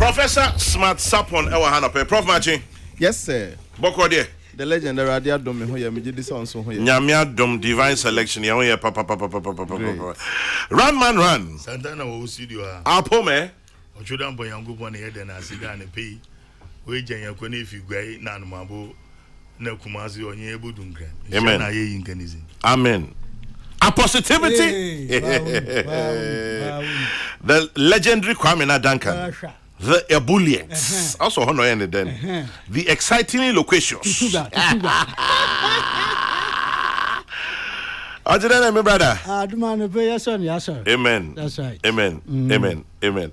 Professor Smart Sapon Ewa Hanope. Prof Machi. Yes, sir. Boko de. The legendary Adia Dom Hoya Mijidi Son so Hoya. Nyamia Dom Divine Selection. Yahoya papa. Run man run. Santana will see you. Apo me. Ochudan boy yangu bone head and asida ne pay. We janya kone if you gray nan mabo na kumasi onye ebudunkra. Amen. Na ye yinkanizi. Amen. A positivity. The legendary Kwame Duncan. The ebullience. Also, honor and then the excitingly loquacious. My brother. Yes, sir. Amen. That's right. Amen. Amen.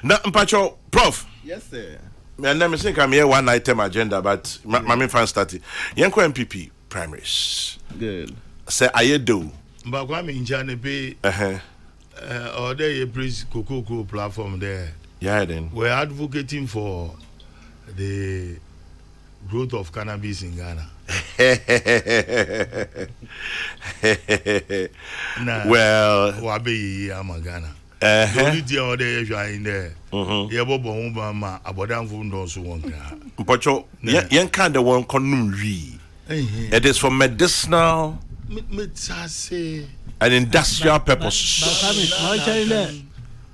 Now, Mpacho, Prof. Yes, sir. My name is I'm here one item agenda, but my main fan started. Yanko MPP primaries. Good. Say I do. But Kwame Njane be or there a praise Kokrokoo platform there. Yeah, then We're advocating for the growth of cannabis in Ghana. Well, Wabe Yama Ghana. The only thing out there you are in there. Yabo Bomba, Abodam Fundo, so one. Pacho, Yanka the one conumri. It is for medicinal and industrial purposes.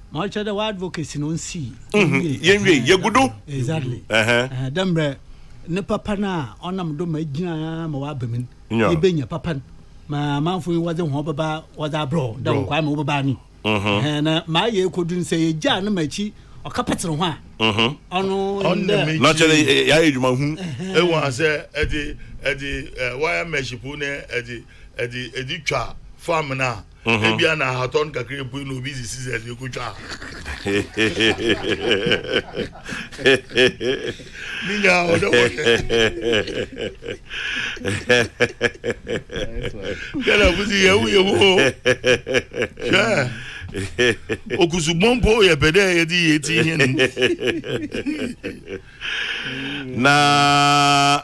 My child, the advocacy no see. Yagudu. Exactly. Dembre, ne papa na onam do magina ma wabemin. Ibenya papa. Ma manfu was the hobaba was a bro. Don't quite move bani. And my ye couldn't say Jan Machi or Capital One. On the naturally, I was Eddie wire meshipune Eddie Cha farm now. Maybe I had on Kakri no busy scissors you could try. Okusubompo ya bede edi eti na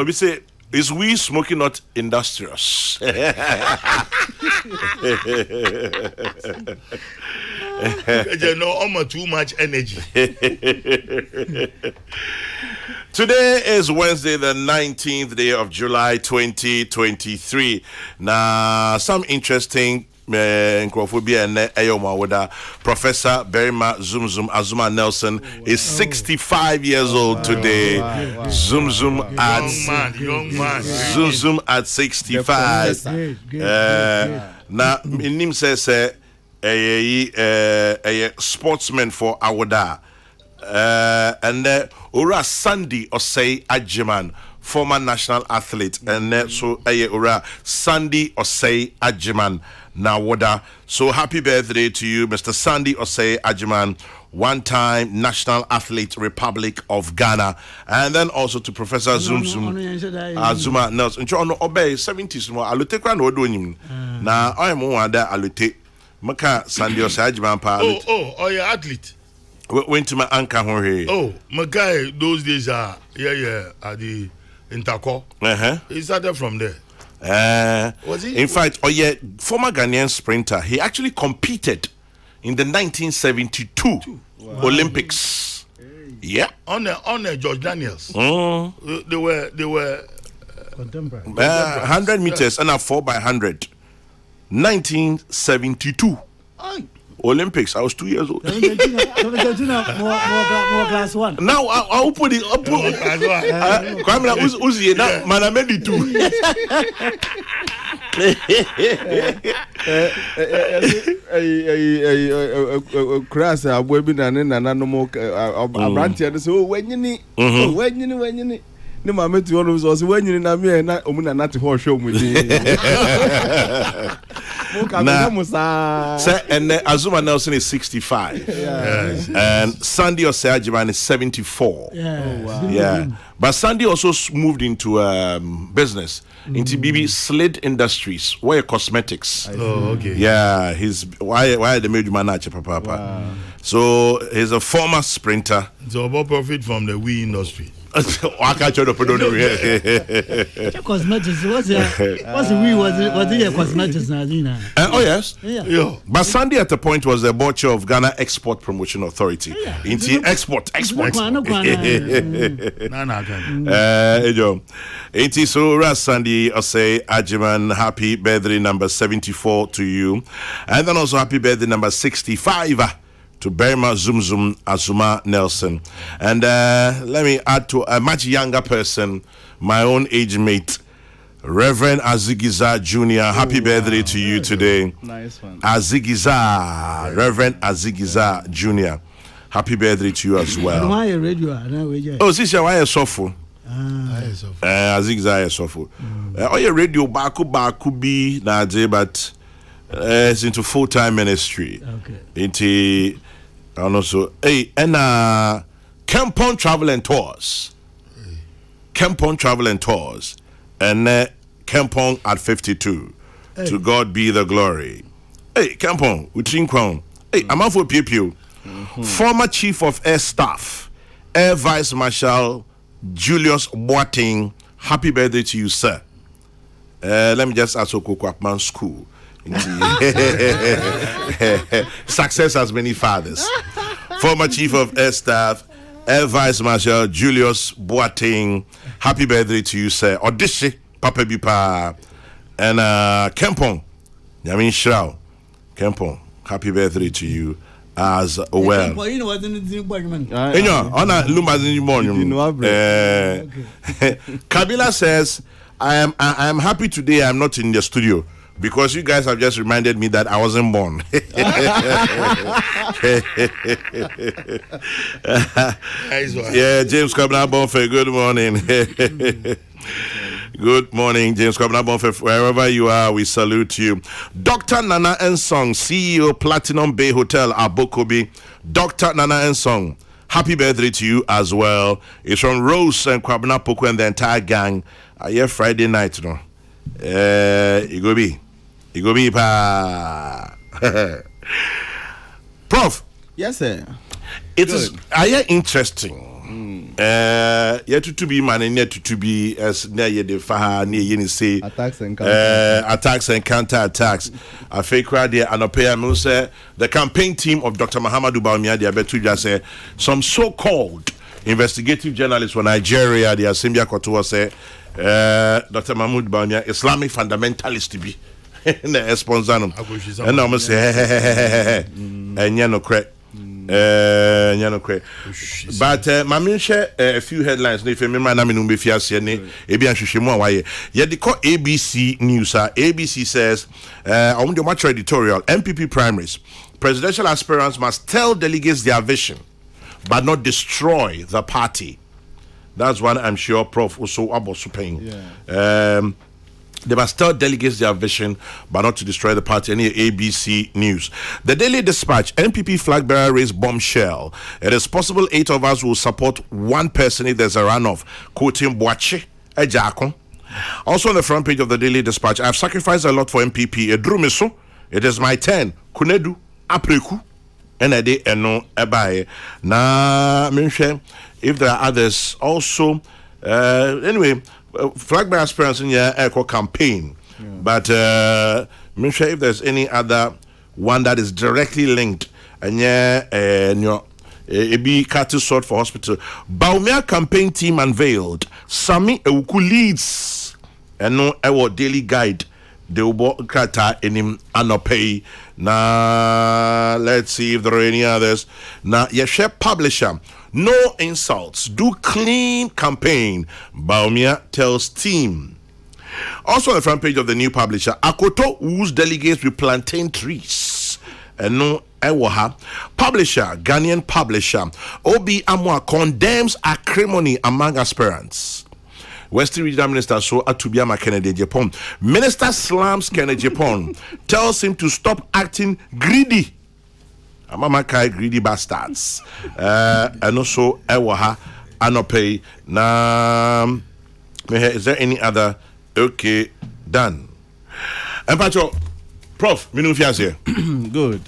we say is we smoking not industrious? Too much energy. Today is Wednesday, the 19th day of July, 2023. Now, some interesting Nkrophobia and Ayoma with Professor Berima Azuma Nelson is 65 years old today. Wow. Zoom Young man. Zoom at 65. Now, in him says a sportsman for Awoda. And Ura Sandy Osei Ajiman, former national athlete, and so Ura Sandy Osei Ajiman Nawoda. So happy birthday to you, Mr. Sandy Osei Ajiman, one-time national athlete, Republic of Ghana, and then also to Professor Azuma Nelson. Ncho obey 70s no alute kwa no do nyim. Na I am one that alute. Maka Sandy Osei Ajiman pa. Oh, your athlete. Went to my anchor here. Oh, my guy, those days are at the Interco. He started from there. Was he? In fact, former Ghanaian sprinter. He actually competed in the 1972 Olympics. Yeah. On the George Daniels. They were contemporary. 100 meters and a 4x100. 1972. Olympics. I was 2 years old. More class one. Now I'll put it up. Kwame Uzi now man I made it too. Crass aboy bi na ne nana no mo abrantia no so wanyini ne mama ti ono so wanyini na me na omuna na te ho hwe omudi. And Azuma Nelson is 65. Yes. And Sandy Osei Ajiman is 74. Yeah. But Sandy also moved into business, into BB Slid Industries, where cosmetics. Oh, okay. Yeah, he's why the made manager papa. So he's a former sprinter. So about profit from the we industry. I can't tell the cosmetics. Was it cosmetics? Oh, yes. Yeah. But Sunday at the point was the board chair of Ghana Export Promotion Authority. Into export. Into so Sunday, I say, Ajiman, happy birthday number 74 to you. And then also happy birthday number 65 to Berma Zum Azuma Nelson. And let me add to a much younger person, my own age mate, Reverend Azigiza Jr. Happy birthday to you today. Nice one. Azigiza, Reverend Azigiza Jr. Happy birthday to you as well. Why a radio? Oh, sister, why a sofu? Azigiza sofu. Oh, your radio baku be na but it's into full-time ministry. Okay. Into and also and Kempon Travel and Tours. Kempon Travel and Tours. And Kempon at 52. Hey. To God be the glory. Hey, Kempon, Uchin Kwon. Hey, I'm out for Pew. Former Chief of Air Staff, Air Vice Marshal Julius Boateng. Happy birthday to you, sir. Let me just ask Kokrokoo Apman School. Success has many fathers. Former Chief of Air Staff, Air Vice Marshal Julius Boateng. Happy birthday to you, sir. Odishi, Papa Bipa. And Kempon, Yamin Shrao. Kempon, happy birthday to you as well. Kabila says, I am happy today I'm not in the studio because you guys have just reminded me that I wasn't born. Yeah, James Kabila Bonfe, good morning. Good morning, James Kabila Bonfe. Wherever you are, we salute you. Dr. Nana Ensong, CEO, Platinum Bay Hotel, Abokobi. Dr. Nana Ensong, happy birthday to you as well. It's from Rose and Kwabena Poko and the entire gang. Here Friday night, you know. You go be pa. Prof. Yes, sir. It is interesting. Yet to be man and yet to be as near the Faha near Yeni say attacks and counter attacks. A fake crowd there and a pair say the campaign team of Dr. Mahamadou Bawumia they bet to just say some so-called investigative journalists from Nigeria the Assembly Kotua say Dr. Mahamadou Bawumia Islamic fundamentalist to be in the sponsor and I'm say and you know correct. But share a few headlines. If you remember, na minumbe fiasi ne ebi anhwehwemu awaye. Ye de call ABC News. ABC says, on the much editorial, MPP primaries, presidential aspirants must tell delegates their vision, but not destroy the party. That's one I'm sure Prof also about paying. They must tell delegates their vision, but not to destroy the party. Any ABC News. The Daily Dispatch, NPP flag bearer raised bombshell. It is possible 8 of us will support one person if there's a runoff. Quoting Boache Ejako. Also on the front page of the Daily Dispatch, I've sacrificed a lot for MPP. Edrumiso, it is my turn. Kunedu, Apreku, Enede Eno Ebae. Na Minshe, if there are others also. Anyway, flag bearer aspirants in your echo campaign, but I'm sure if there's any other one that is directly linked, and it be cattle sort for hospital. Bawumia campaign team unveiled Sami Ewuku leads and no our daily guide. They will krata enim anopay. Na let's see if there are any others. Na yeshe publisher. No insults. Do clean campaign. Bawumia tells team. Also on the front page of the new publisher, Akoto whose delegates with plantain trees. And no Ewaha. Publisher, Ghanaian publisher, Obi Amwa condemns acrimony among aspirants. Western Regional Minister so Atubiama Kennedy Japan. Minister slams Kennedy Japan. Tells him to stop acting greedy. Amama Kai greedy bastards. And also Ewaha Anope. Na is there any other? Okay, done. And Pacho, Prof, Minufiase. Good.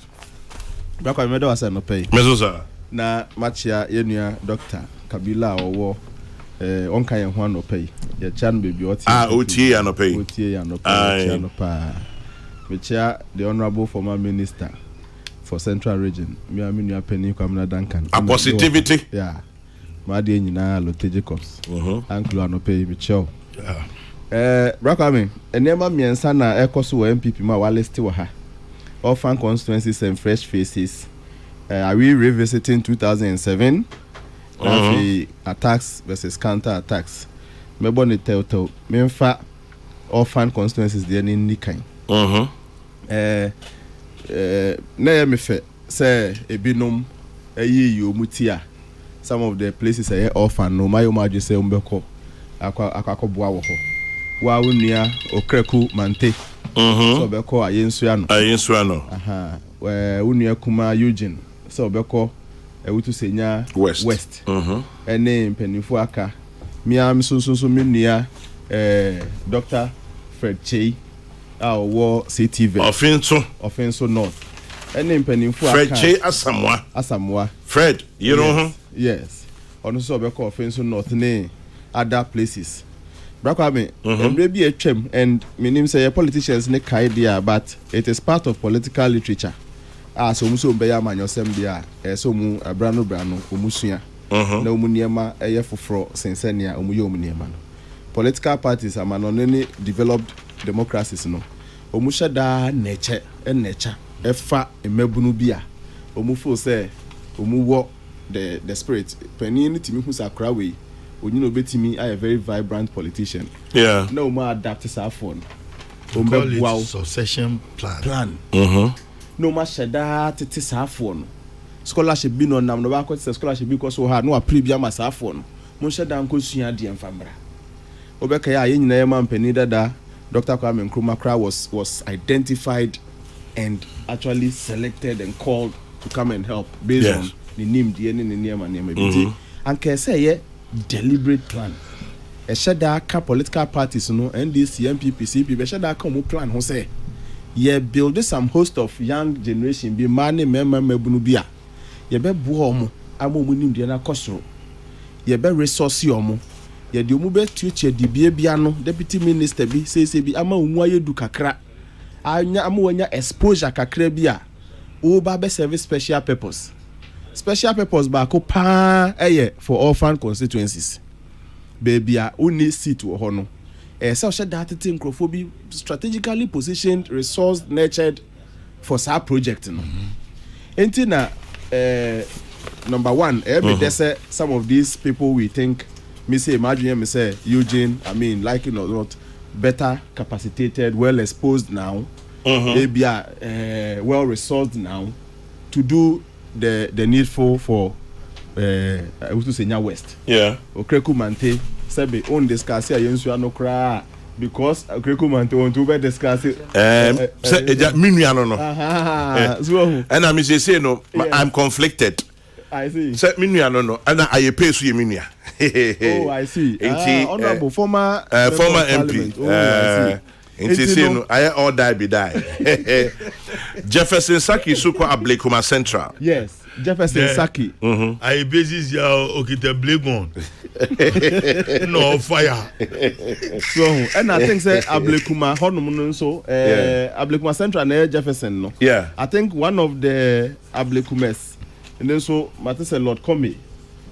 Back when I said no pay. Mezosa. Na machia yenua Dr. Kabila Owo on kan ho anopay ye chan baby otie anopay me chair the honorable former minister for Central Region me aminu apeni kwamna Duncan a positivity yeah ma de nyina Lotte Jacobs anklo anopay me chair Brakame enema miensa na ekoso wa MPP ma wa list wa ha orphan constituencies and fresh faces. Are we revisiting 2007? Attacks versus counter attacks. Me boni tell me mfa orphan constituencies there ni nikan. Na ya me fe say ebinom ayi yo mutia. Some of the places are orphan no my ma say umbeko akwakoboa wo ho. Wa unia Kokrokoo mante. So beko ayensu ano. Unia kuma Eugene. So beko ewutu senya west ene mpenifo aka mia so minia Dr. Fred Chey wo CTV offenso north ene mpenifo aka Fred Chey asamwa Fred you know yes ono so beko offenso north ne other places Brakwame emre bi atwam and minim say politicians ne kai there but it is part of political literature. So muso be ya manyosem bia so mu abrano omusua na omuniema eye foforo sensenia omuye omuniema no political parties amanonene developed democracies no omusha da neche efa emebunu bia omufo say omuwo the spirit penin timi hu sakra we onyino betimi a very vibrant politician na omu adapt sa phone ombe wow succession plan no ma sheda tete safo no scholarship bi no nam no ba ko scholarship bi ko so ha no apre bi ama safo no mo sheda nko sua de mfamra obeka ya ye nyina ye mampani dada Dr. Kwame Nkrumah was identified and actually selected and called to come and help based on the name the name bi and can say ye deliberate plan e sheda ka political parties no NDC MPP CP be sheda ka mo plan ho say ye build some host of young generation be man member mebunu bia ye be bo omo amomu nim de na kosoro ye be resource omo ye de omu be tuche di bia no deputy minister bi say bi ama omu ayedu kakra anya amwanya exposure kakra bia o ba be service special purpose ba ko pa for orphan constituencies baby a uni seat wo ho no so that microphobia strategically positioned, resourced, nurtured for our project. No? Entina number one, some of these people we think, imagine say Eugene, like or not, better capacitated, well exposed now, maybe well resourced now to do the needful for I want to say West. Kokrokoo mante. Sebe on discuss here yensu anokra because Kokrokoo mante want to be discuss say eja minua no so and I say no I'm conflicted. I see say minua no and I pay so ye minua. Oh I see honorable former MP I see say no I all die be die. Jefferson Saki Suko Ablekuma Central. Yes Jefferson Saki I basis ya okite blegon no fire so and I think say Ablekuma honum no so Ablekuma Central na Jefferson no I think one of the Ablekumas and then so matter say Lord Comey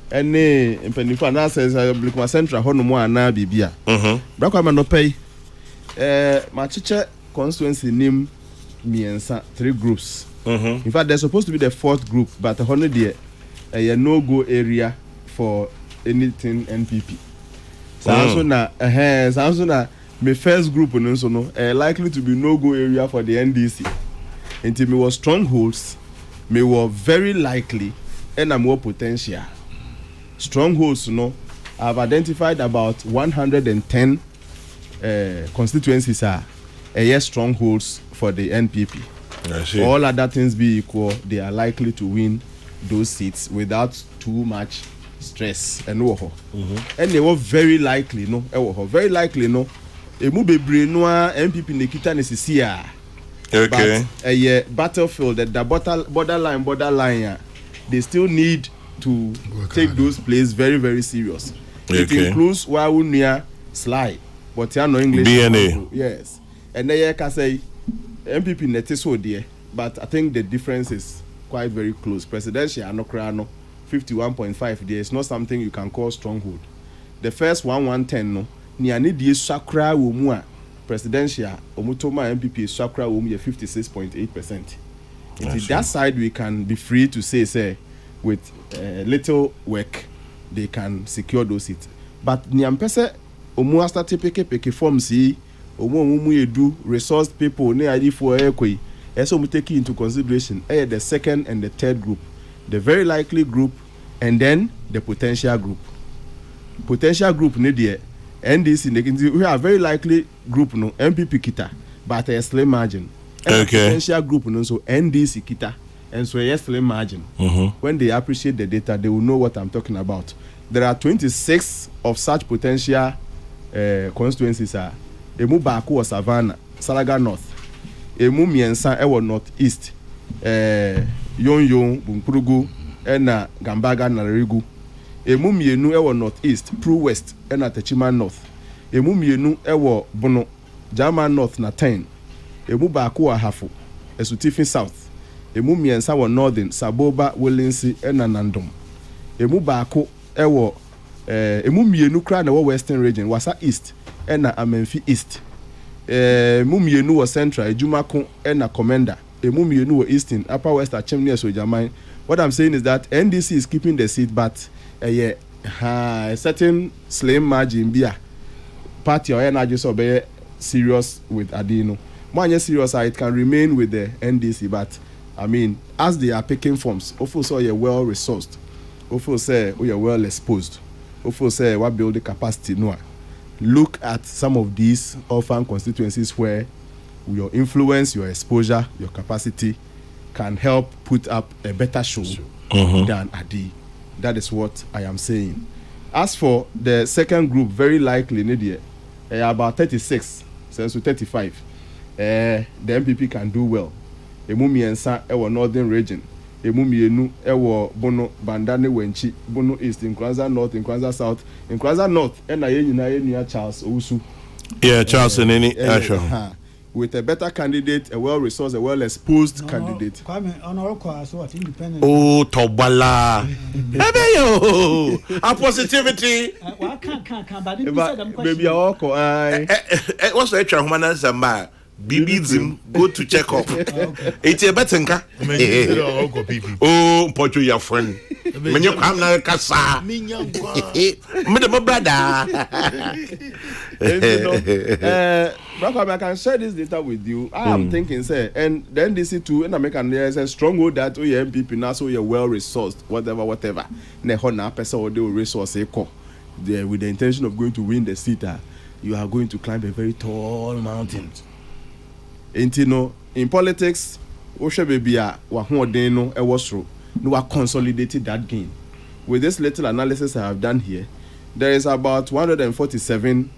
any impenifa na says Ablekuma Central honum ana bibia Brakwama no pay ma chiche constituency name miensa 3 groups. In fact, there's supposed to be the 4th group, but honey a no-go area for anything NPP. So na my first group likely to be no-go area for the NDC. Until me was strongholds, me were very likely and more potential. Strongholds, I've identified about 110 constituencies are strongholds for the NPP. All other things be equal, they are likely to win those seats without too much stress and and they were very likely very likely emu bebre no MPP nekita nesisia okay but battlefield the borderline they still need to take those plays very very serious It includes Wawunia Sly, but you know English. BNA. Yes. And then you can say MPP net so dear, but I think the difference is quite very close. Presidential Anokrano 51.5 there is not something you can call stronghold. The first 110 no ni die sakra wo mu a presidential omutoma MPP sakra wo mu 56.8%. It is that side we can be free to say with little work they can secure those seats. But ni ampese omu start peke form si omu edu resource people ne adi for ekoi eso mu take into consideration the second and the third group, the very likely group, and then the potential group. Potential group ne there NDC we have very likely group no MPP kita but a slim margin. Potential group no so NDC kita and so a slim margin. When they appreciate the data they will know what I'm talking about. There are 26 of such potential constituencies are emu baako or Savannah, Salaga North, emu miensa ewo North East, Yonyon, Bunkpurugu, ena Gambaga na Regu, emu mienu ewo North East, Pru West, ena Techima North, emu mienu ewo Bono, Jama North na 10, emu baako wa Hafu, Esutifin South, emu miensa wa Northern, Saboba, Willinsi, ena Nandom, emu baako ewo emu mienu kra na wo Western region wasa East ena Amenfi East, emu mienu wo Central Ejumako ena Commander, emu mienu wo Eastern Upper West Achemni Sojaman. What I'm saying is that NDC is keeping the seat, but a certain slim margin bia party or energy so be serious with Adino. More serious it can remain with the NDC, but I mean as they are picking forms, also you're well resourced, also say we are well exposed, also say what build the capacity no. Look at some of these orphan constituencies where your influence, your exposure, your capacity can help put up a better show than Adi. That is what I am saying. As for the second group, very likely Nidia, about 36 since to 35, the MPP can do well. Emumi ensa ewo northern region, emumi enu ewo Bono Bandane Wenchi, Bono East, in Kwanza North, in Kwanza South, in Kwanza North, and I Charles Owusu. Yeah, Charles and any with a better candidate, a well-resourced, a well-exposed candidate. Oh, Tobala. A positivity. Baby, what's the extra human Zamba? Bibizim, go to check up. It's a better. Oh, Porto, your friend. When you come now, Casa, Madam Brother. I can share this data with you. I am thinking, say, and then this is too, and I make a stronghold that we MPP now, so you're well resourced, whatever. Nehona person or they will resource with the intention of going to win the seat. You are going to climb a very tall mountain. And you know, in politics, Osha Bebia, Wahodeno, Ewosro, no, I consolidated that gain. With this little analysis I have done here, there is about 147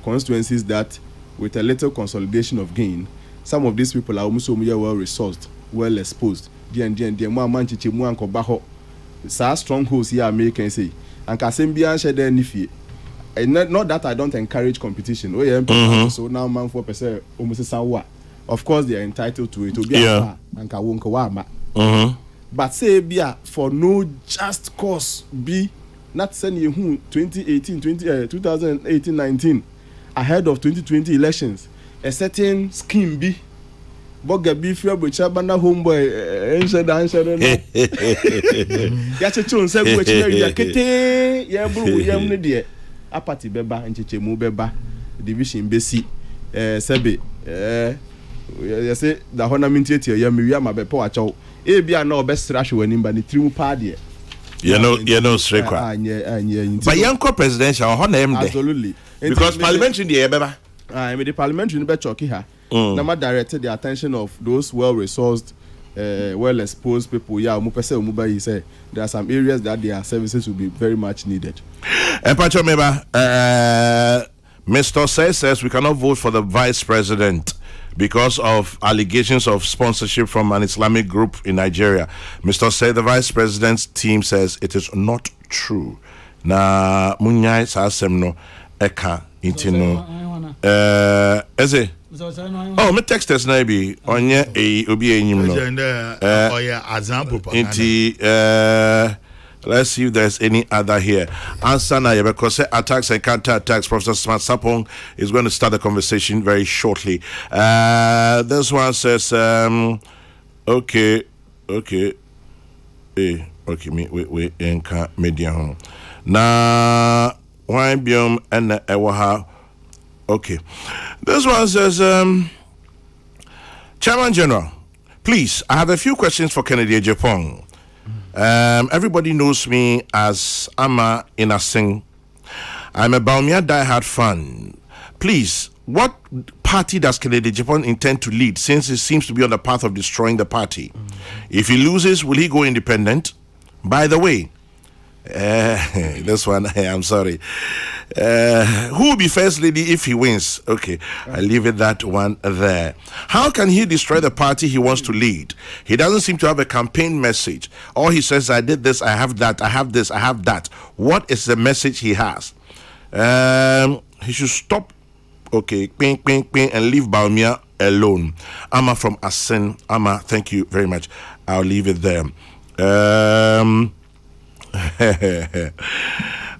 constituencies that, with a little consolidation of gain, some of these people are almost well resourced, well exposed. Strongholds here American say, and Kasembia share their nifi. Not that I don't encourage competition. Oh yeah, so now man 4% almost sawa. Of course they are entitled to it. To be and kawonka. But say bia for no just cause be not sending you 2018-19 ahead of 2020 elections. A certain scheme be Boga be fear but Chabana homeboy answer. Yacha say which ya kete ya bru ya mne apati beba nchechemu beba division besi sebe you say the honor mintie ya miria mabepo acho e bia na obesra hwe wanimba ni trimu pa de you know strekwa but yanko presidential honor him there absolutely because parliamentary the beba the parliamentary be choki ha na ma directed the attention of those well resourced well exposed people. Yeah, he say there are some areas that their services will be very much needed. And Pacho Meba, Mr. says we cannot vote for the vice president because of allegations of sponsorship from an Islamic group in Nigeria. Mr. Say the vice president's team says it is not true. na munyai sa asem no eka intino eze oh me text us na bi onye obi enyim no inti let's see if there's any other here. Answer now, because attacks and counter-attacks. Professor Smart Sapong is going to start the conversation very shortly. This one says, okay, we enka media home. Na why biom and ewaha. Okay, this one says, Chairman General, please, I have a few questions for Kennedy Ejapong. Everybody knows me as Ama Inasing. I'm a Baumia diehard fan. Please, what party does Kennedy Japan intend to lead, since he seems to be on the path of destroying the party? If he loses, will he go independent? By the way, this one, I'm sorry. Who will be first lady if he wins? Okay, I leave it that one there. How can he destroy the party he wants to lead? He doesn't seem to have a campaign message. All he says, I did this, I have that, I have this, I have that. What is the message he has? He should stop, okay, ping, and leave Baumia alone. Amma from Asen. Amma, thank you very much. I'll leave it there.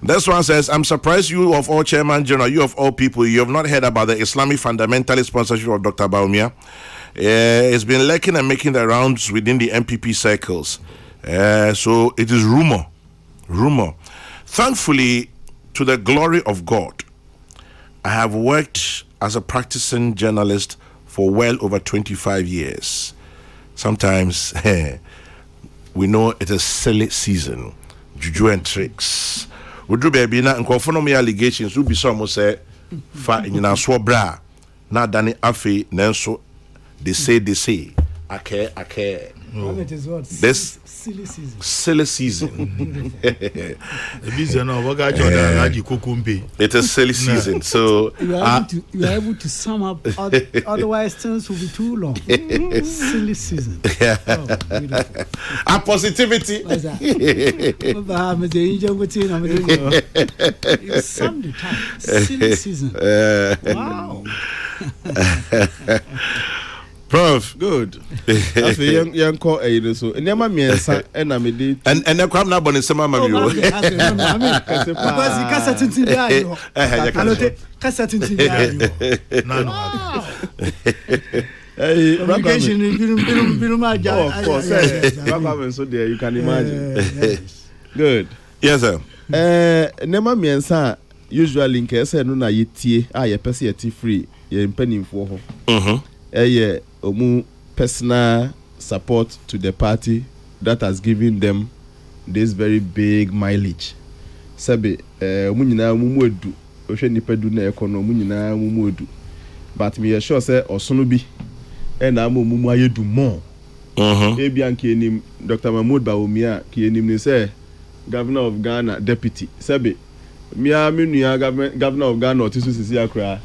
This one says, I'm surprised you of all Chairman General, you of all people, you have not heard about the Islamic fundamentalist sponsorship of Dr. Baumia. It's been lurking and making the rounds within the MPP circles. So it is rumor. Thankfully, to the glory of God, I have worked as a practicing journalist for well over 25 years. Sometimes we know it is silly season. Juju and tricks. We do baby na nkofono allegations will be some say fa nyina so bra na dane afi nanso they say ake it is what this silly season. It is silly season. So you are able to sum up, otherwise things will be too long. Silly season. Positivity. You summed it up. Silly season. Wow. Prof, good. After young call a so and my miensa and I'm a did and the crab now bonnet some mamma. Because he can't sit of course, so there you can imagine. Good. Yes, sir. Nema miensa usually in case no na yetie ye pese yeti free ye mpanimfo ho. Omu personal support to the party that has given them this very big mileage. Sabe omu nyina omu edu ohwe nipa du na ekono omu nyina omu edu. But me sure say osono bi e na omu ayedu more. Ebi anke enim Dr. Mahmoud Bawumia ki enim ne say Governor of Ghana deputy. Sabe me nua Governor of Ghana otisu sisi akra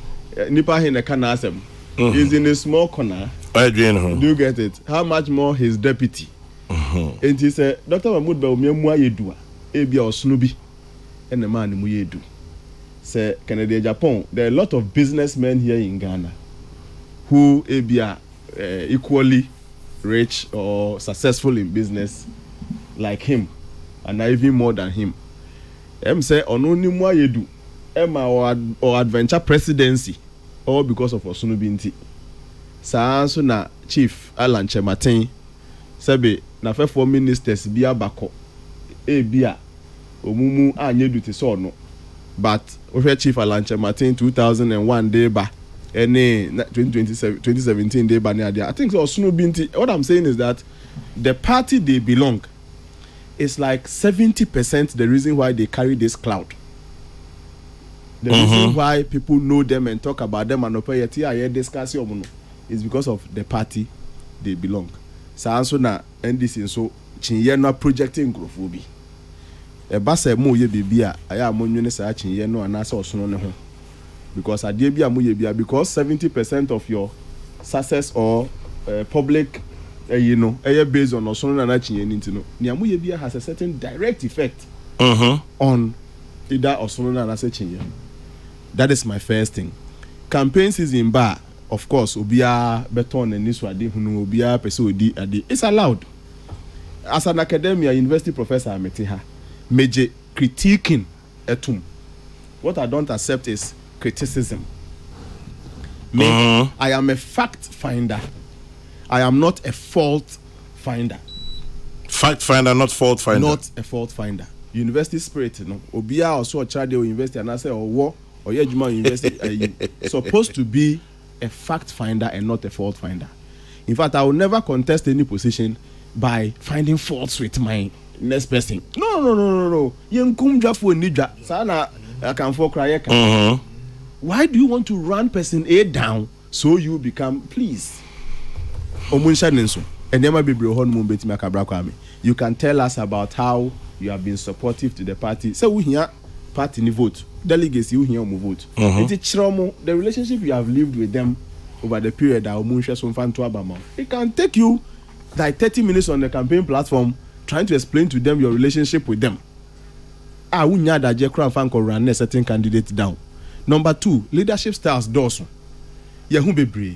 nipa he na kana asem. He's in a small corner. Do you get it? How much more his deputy? And he said, Dr. Mahmoud Bawumia muayedua, ebia osnubi, and the man muyedu. Say Canada, Japan. There are a lot of businessmen here in Ghana who ebia equally rich or successful in business like him, and even more than him. Say ononi muayedu, or adventure presidency. All because of Osunubinti. Saanso na Chief Alan Chematin sebe na fe 4 ministers bia bako bia omumu anyedu te so no, but we Chief Alan Chematin 2001 day ba any 2017 day ba ne I think so Osunubinti. What I'm saying is that the party they belong is like 70% the reason why they carry this cloud. The reason why people know them and talk about them and discuss is because of the party they belong. So also na NDC so chinye no projecting growth e ba say mo ye bibia aya amonwene sa chinye no anasa osono ne ho, because ade bia mo ye bia because 70% of your success or public based on osono na chinye nti no ne mo ye bia has a certain direct effect on either Osono and Asechin. That is my first thing. Campaign season bar, of course, Obia Beton and Niswadi, who Obia Pesodi Adi. It's allowed. As an academia university professor, I met her. Major critiquing etum. What I don't accept is criticism. Me, I am a fact finder. I am not a fault finder. Fact finder, not fault finder. Not a fault finder. University spirit, no. Obia also a child university and I say or Yejuma University supposed to be a fact finder and not a fault finder. In fact, I will never contest any position by finding faults with my next person. No. Yenkum jafu nija. Sana I can for cry. Why do you want to run person A down so you become please? Omunsha nenso. Enema bebre hon mu beti makabra kwame. You can tell us about how you have been supportive to the party. So we hear party ni vote. Delegates you hear mu vote. The relationship you have lived with them over the period that Omunsha Somfan to Abama. It can take you like 30 minutes on the campaign platform trying to explain to them your relationship with them. Unya da je kran fan ko run a certain candidate down. Number 2, leadership styles doso. Yehu bebre.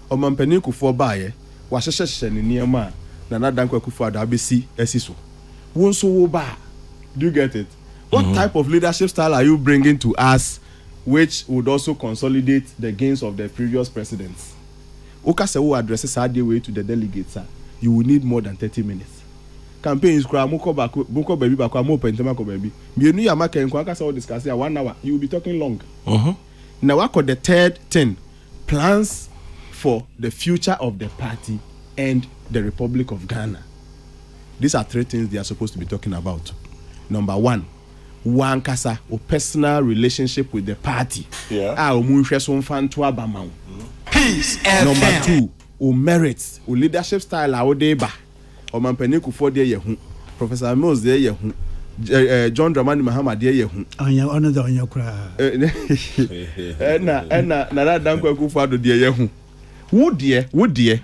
Omampani Kufuor bae wa hyehyehye ne niema na Nadankwa Kufuor da abesi esiso. Wonso wo ba. Do you get it? What type of leadership style are you bringing to us which would also consolidate the gains of the previous presidents? Okase wo addresses our way to the delegates, sir. You will need more than 30 minutes. Campaigns kra moko baby bakwa mo pentema ko baby. Mienu ya maka enko aka say we discuss here 1 hour. You will be talking long. Now what the third thing? Plans for the future of the party and the Republic of Ghana. These are 3 things they are supposed to be talking about. Number 1, wankasa or personal relationship with the party. Yeah. Peace and Number 2, o merits, o leadership style a odeba. O Mampani Kufuor de yehu. Professor Mills de yehu. John Dramani Mahama de yehu. Onya kura. Na Nadankwa Kufuor de yehu.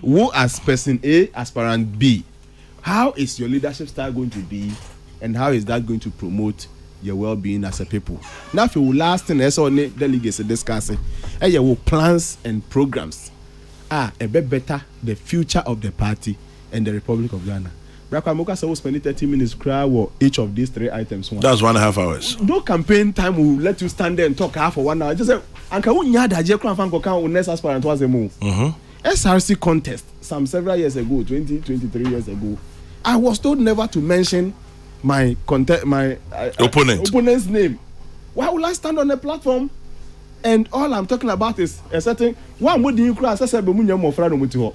Who as person A, aspirant B? How is your leadership style going to be, and how is that going to promote your well-being as a people? Now, if you will last in SONE delegates discussing, your plans and programs are a bit better the future of the party and the Republic of Ghana. Brakamoka will spend 30 minutes cry or each of these 3 items. That's 1.5 hours. No campaign time will let you stand there and talk half for 1 hour. Just say, Anka unyada je kran fanko kan next aspirant was a move. SRC contest some several years ago, 23 years ago. I was told never to mention my opponent's name. Why would I stand on a platform and all I'm talking about is a certain one would you cross as a bemunya mo fra no muti ho.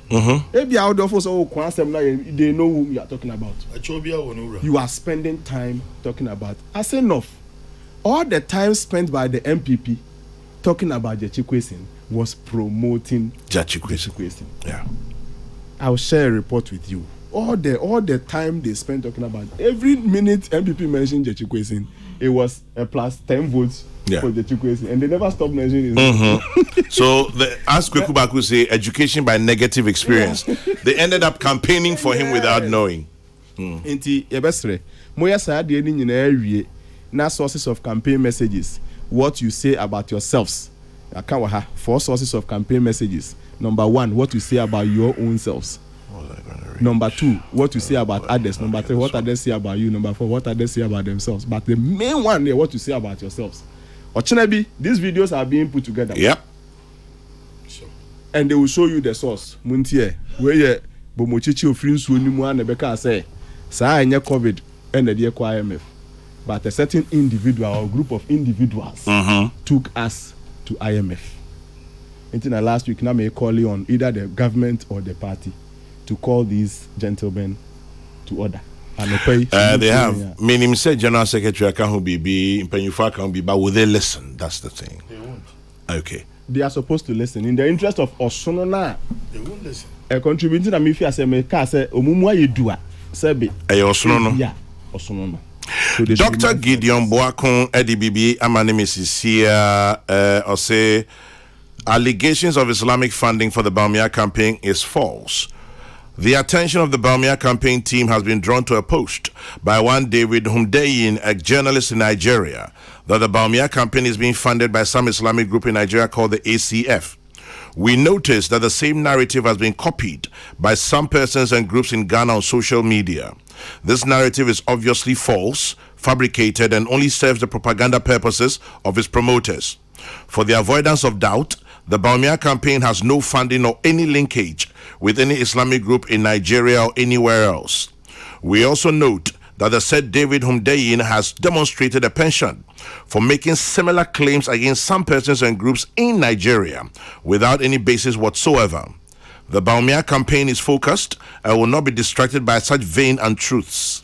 Maybe out of so kwasem na they know who you are talking about. You are spending time talking about as enough. All the time spent by the MPP talking about Jachikwesen was promoting Jachikwesen. Yeah. I'll share a report with you. All the time they spent talking about every minute MPP mentioned Jachikwesen, it was a plus 10 votes for Jachikwesen, and they never stopped mentioning it. So as Kweku Baku say, education by negative experience. They ended up campaigning for him without knowing. Inti yebesre moya sa de ni nyina awie na sources of campaign messages. What you say about yourselves. Akawa 4 sources of campaign messages. Number 1, what you say about your own selves. Number 2, what you say about others. Number 3, what others say about you. Number 4, what others say about themselves. But the main one there, what you say about yourselves. Ochinabi, these videos are being put together. Yep. And they will show you the source. Muntie, where ye bomochichi ofrinsu onimu anebeka say, sa anya COVID and the IMF. But a certain individual or group of individuals took us to IMF. Until last week, now may call on either the government or the party to call these gentlemen to order. And they have. Meaning, say General Secretary can't be, Penyufa can't be, but will they listen? That's the thing. They won't. Okay. They are supposed to listen in the interest of Osonona. They won't listen. Contributing to me, if I say, Omumwa Yedua, Sebi. Osonono. Yeah, Osonono. Dr. Gideon Boakon Edibibi Amanimis here or say allegations of Islamic funding for the Bamia campaign is false. The attention of the Bawumia campaign team has been drawn to a post by one David Humdeyin, a journalist in Nigeria, that the Bawumia campaign is being funded by some Islamic group in Nigeria called the ACF. We noticed that the same narrative has been copied by some persons and groups in Ghana on social media. This narrative is obviously false, fabricated, and only serves the propaganda purposes of its promoters. For the avoidance of doubt, the Bawumia campaign has no funding or any linkage with any Islamic group in Nigeria or anywhere else. We also note that the said David Humdeyin has demonstrated a penchant for making similar claims against some persons and groups in Nigeria without any basis whatsoever. The Bawumia campaign is focused and will not be distracted by such vain untruths.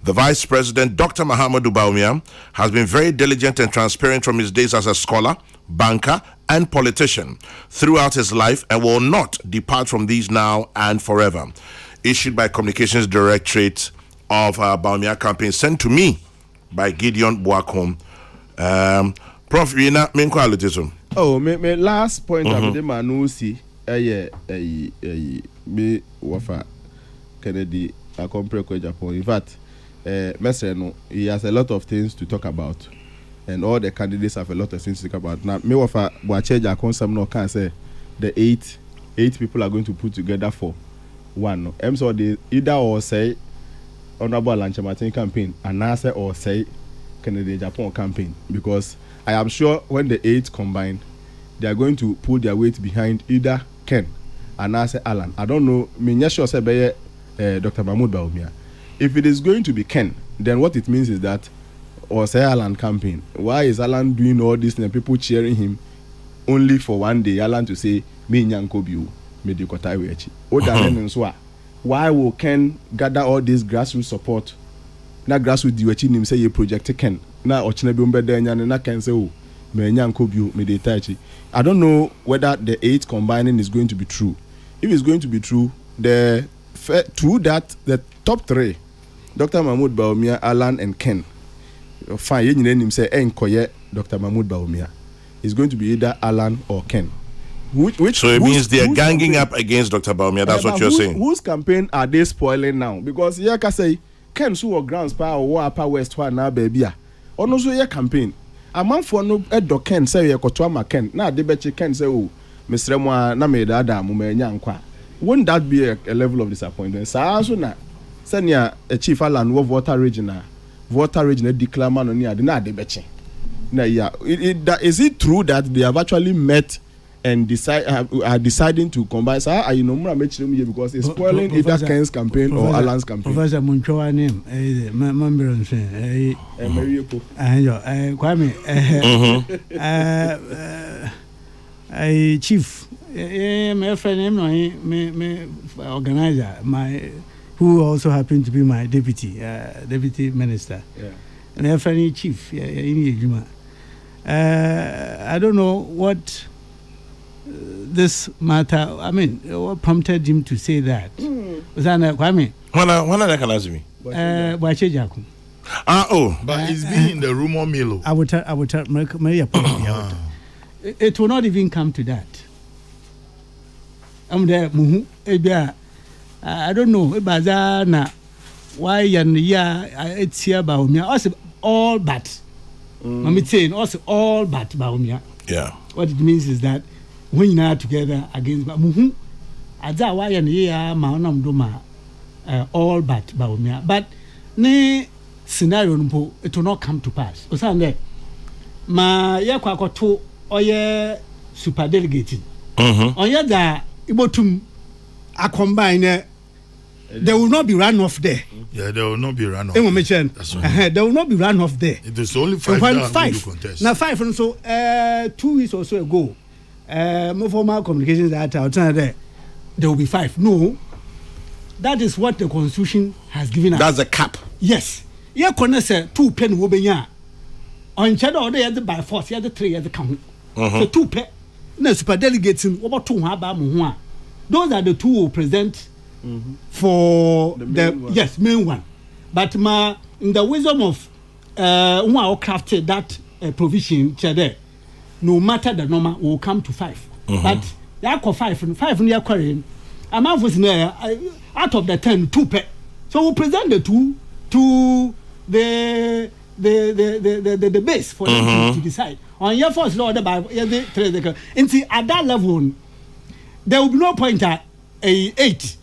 The Vice President, Dr. Mahamudu Bawumia, has been very diligent and transparent from his days as a scholar, banker, and politician throughout his life and will not depart from these now and forever. Issued by Communications Directorate of Bawumia campaign, sent to me by Gideon Boakom. Prof, you know, main quality. Oh, my last point of the manusi, me wafa Kennedy, a compare Japan. In fact, Messer, he has a lot of things to talk about, and all the candidates have a lot of things to talk about. Now, me wafa Boacheja Consam no can say the eight people are going to put together for one. So they either or say Honorable Alanche Martin campaign, and answer or say Kennedy Japan campaign, because I am sure when the 8 combine, they are going to put their weight behind either Ken and answer Alan. I don't know. Me sure say Dr. Mahmoud Bawumia. If it is going to be Ken, then what it means is that or say Alan campaign. Why is Alan doing all this and people cheering him only for one day? Alan to say me nyankobiu me di kotai wechi. O why will Ken gather all this grassroots support? Na grassroots di wechi nim say ye project Ken. Na ochine bi umbe de na Ken say oh me nyankobiu me di taichi. I don't know whether the 8 combining is going to be true. If it's going to be true, the top 3, Dr. Mahmoud Bawumia, Alan, and Ken, fine, you name him say Enkoye Dr. Mahmoud Bawumia. It's going to be either Alan or Ken. So it means they are ganging up against Dr. Bawumia. That's what you're saying. Whose campaign are they spoiling now? Because yeah, can say Ken so grounds power or upper west one now baby. Or no so your campaign. A man for no Edo Ken say you koto ma Ken. Na de beche Ken say oh Mr. Mwa na me da mu me nyankwa. Wouldn't that be a level of disappointment? So na senior a chief Alan wo voter region declare man on ya na de beche. Na yeah, is it true that they have actually met and are deciding to combine? So are you no because it's spoiling either Ken's campaign or Alan's campaign. Professor Munchoa name, Mambiron say, Kwame, chief, my friend, me organizer, who also happened to be my deputy minister, and my friend chief, I don't know what this matter, what prompted him to say that? Was that Kwame? When I can ask me? But it's been in the rumor mill. I would tell Maria. It will not even come to that. I'm there, I don't know, Bazana, why it's here Bawumia. Also, all but. I'm saying also all but Bawumia. Yeah. What it means is that when you are together against Muhu, Aza why and yeah, Maunam Duma, all but Bawumia. But ne scenario, it will not come to pass. Osande, ma yakwakoto oye super delegating. Oya da ibotum a combine. There will not be runoff there. Yeah, there will not be runoff. There will not be runoff there. It is only 5 that will contest. Now 5 and so 2 weeks or so ago, more formal communications that outside there will be 5. No, that is what the Constitution has given us. That's a cap. Yes. Yeah, say 2 pen will be on shadow they had by force, you had the 3 at the count. So 2 pen. No super delegates in over 2 haba. Those are the 2 who present. For the main one, but in the wisdom of who crafted that provision, no matter the number will come to 5. But that 5 near quarrying, amount was out of the 10 2 pay. So we present the 2 to the base for them to decide. On your first law by the at that level there will be no point at a 8.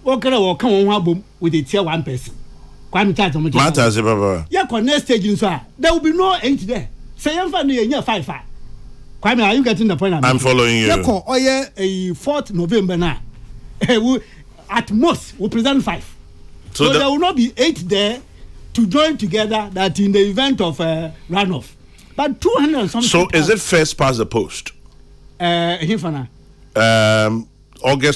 What can I come on with a tier 1 person? Matters, yeah, next stage there will be no 8 there. Say I'm finding a 5. Kwame, are you getting the point? I'm following you. Yeah, a 4th November now. At most we present 5. So there will not be 8 there to join together that in the event of runoff. But 200 something. So is it first past the post? August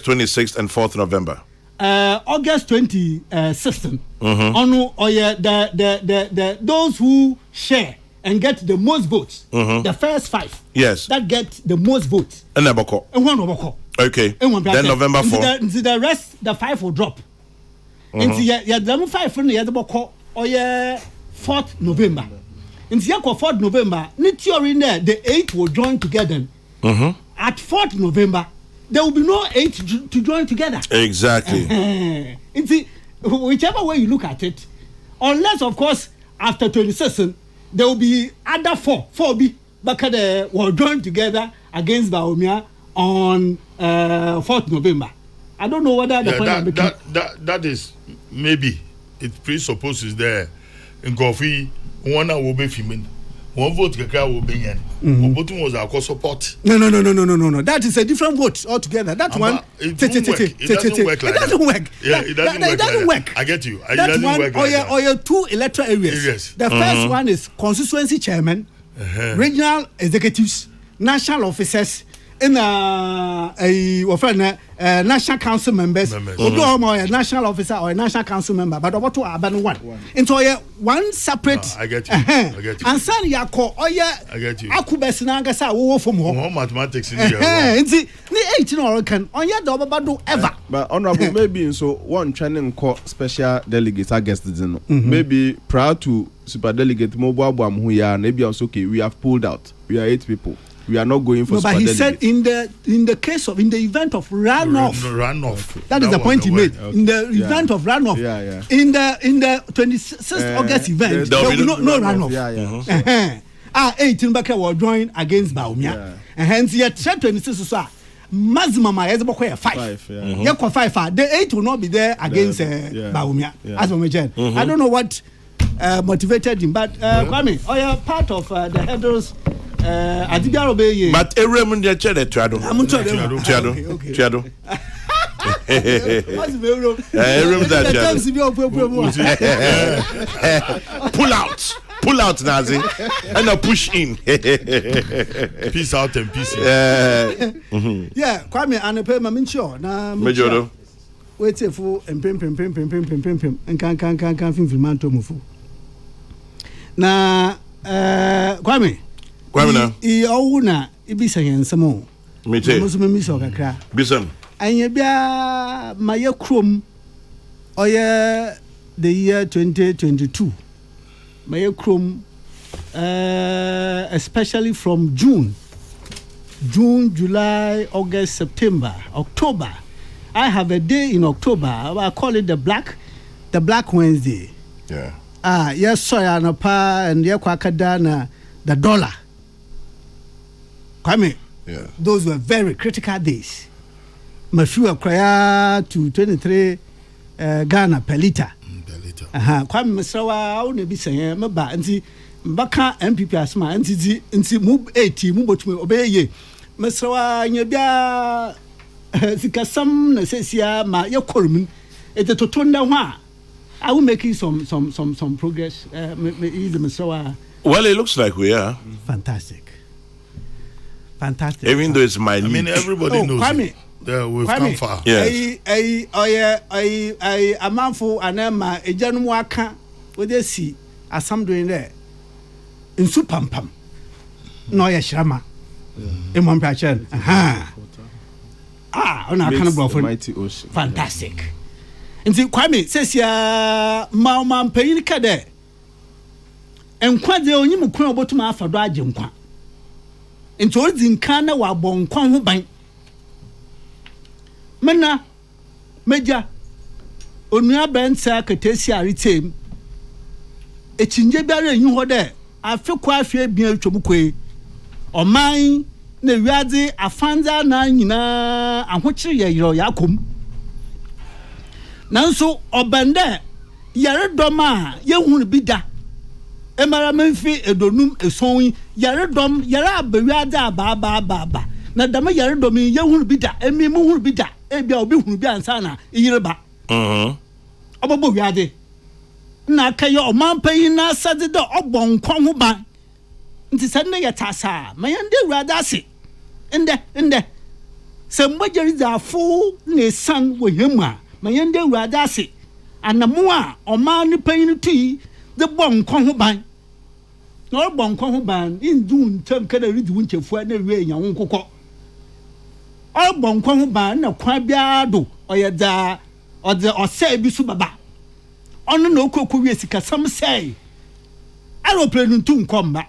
26th and 4th November. August 26th. The those who share and get the most votes, the first 5. Yes. That get the most votes. And one okay. Then November 4. The rest, the 5 will drop. Into the 5 from the other boko or 4th November. Into the 4th November, in there, the 8 will join together. At 4th November, there will be no 8 to join together. Exactly. Into whichever way you look at it, unless of course after 26th, there will be other 4B because they will join together against Baumia on 4th November. I don't know whether the point that is maybe it presupposes there in coffee one will be female. One vote will be yan. Voting was our support. No. That is a different vote altogether. That one it doesn't work like that. It doesn't work. Yeah, it doesn't work. I get you. That one or your 2 electoral areas. The first one is constituency chairman, regional executives, national officers, and national council members. A national officer or a national council member, but what to abandon one. Into one separate. I get you. And son Yako, I get you. Akubesnanga wo from home. Mathematics in here. Ni 18 or can on your double badu ever. But honorable, maybe so one training call special delegates against the maybe prior to super delegate mobile bomb who are maybe also okay. We have pulled out. We are 8 people. We are not going for. No, but he said in the event of runoff. That is the point he made. Okay. In the event of runoff. In the 26th August event, there will be no runoff. 18 Baka will join against Baumia, and hence yet 26th maximum is 5. 5. The 8 will not be there against Baumia. As we mentioned, I don't know what motivated him, but Kwame, part of the headers. But Erem de Chede Trado. Erem that pull out Nazi and a push in. Peace out and peace in. Yeah, Kwame and a payment sure. Now Majoro. Wait for and pim and can film manto mufu. Na Kwame. Kwamina. Iona ibisa yensamo. Mete. Musume so kakra. Bisam. Anya bia maye krom oye the year 2022. Maye krom especially from June, July, August, September, October. I have a day in October. I call it the Black Wednesday. Yeah. Yes, soya na pa and yakwakadana the dollar. Kwame, those were very critical days. Mafua kwaya to 23 Ghana per liter. Kwame Msrawa o ne bi sanye meba nti mbaka MPP asma nti move 80 mu botume obeye Msrawa nya bia sikasam na sesia ma yekorum etetotonda ho a I will make some progress. Well, it looks like we are. Fantastic. Even though it's minute. I mean, everybody knows it. We've come far. Yes. A man for an Emma, a Jan Waka, with they see as some doing there. In Supampam. No, yes, Shama. In one patch. On our kind of mighty ocean. Fantastic. And see, Kwame says, ya, Mama Payika there. And quite the only Mukuna Botuma for Dajim. And towards in Kana wa bon Kwan bank. Mana, meja onua bensa ketesi aritem echinje biara enyi ho de afekwa afie bia twomkwe oman na wiade afanza na nyina ahokyere yeyiro yakom nanso obende yare doma yehunu bida emara menfi edonum eson yare dom yare abawiade aba na dama yare dom yehunu bida emi mu hunu bida ebia obi hunu bi ansa na yireba obobo wiade na kaye omanpan na sade de obon kon ho ban nti sanne yetasa mayande wiade ase ende se mbajeri za fu ne san wo hema mayande wiade ase anamu a oman ni pan ti de bon kon ho ban no bon kon ho ban indu ntam kada ridi wunchefu na wie nya wonkokọ o bon kon ho ban na kwa bia do oyeda ode ose bi su baba ono na okoko wie sika sam sei aeroplane ntu nkomba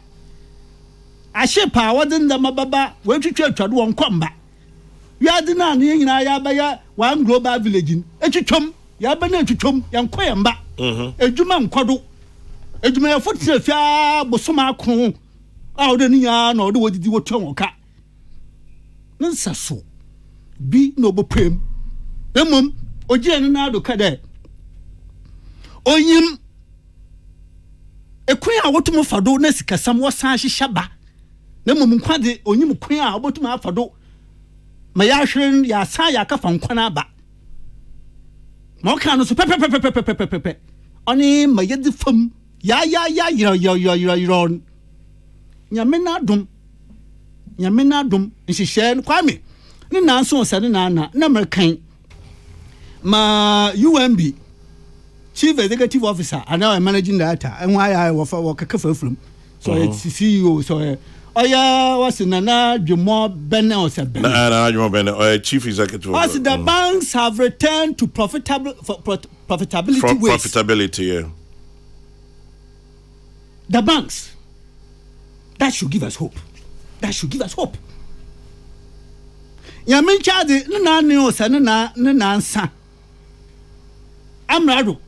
ahyepa wode ndama baba wetwetwa atwado wonkomba wiade na ne nyina ya baya one global village etwetwom ya ba na etwetwom yankoyamba ejuma nkodo ejuma ya fotire fia bosoma akron a ode ni ya na ode wodidi wotwa woka nsaso bi no bopem emom ogie ne na do kada onyim ekwan a wotum fado na sikasam wosan hyehyaba na mom nkwade onyim kwan a wotum afado ma ya hweren ya san ya kafa nkwana ba ma ka no so pepepepepepepepe oni ma yedi fam ya yiro nyame na dum nhihye kwame ni nanso se na American ma UMB Chief Executive Officer and now Managing Director and why I was for kakafa from so it's CEO so oya what's nana Jumo Benne or said na Jumo Benne Chief Executive as the banks have returned to profitability yeah. The banks that should give us hope ya min charge na ne o sa na nsa amrado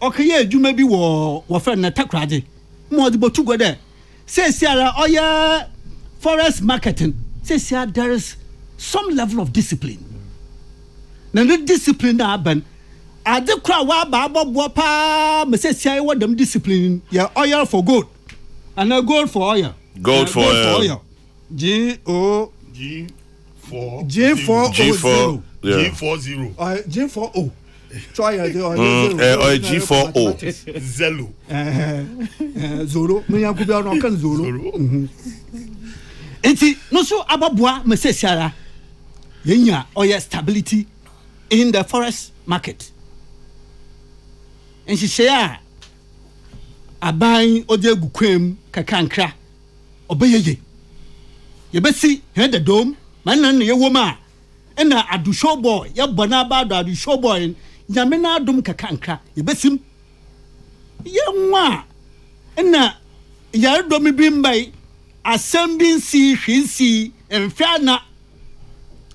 okaye adwuma bi wo friend na takrade mo de botu go there say siara oya forest marketing say siara there is some level of discipline na the discipline na ban ade kra wa ba abobo pa me say siara what them discipline ya oil for gold and a gold for oil for oil G4 G40 G40 try G40 Zelo Zoro me yanku bia no kan Zoro enti no so ababoa me say siara yenya oil stability in the forest market and she say aban ode gukwem kakankra obeyeye yebesi head the dome man na ye woma na adu show boy ye bona ba adu show boy nyame na adum kakankra yebesim ye nwa na yare domi bi mbai asem bi nsi hwinsi emfa na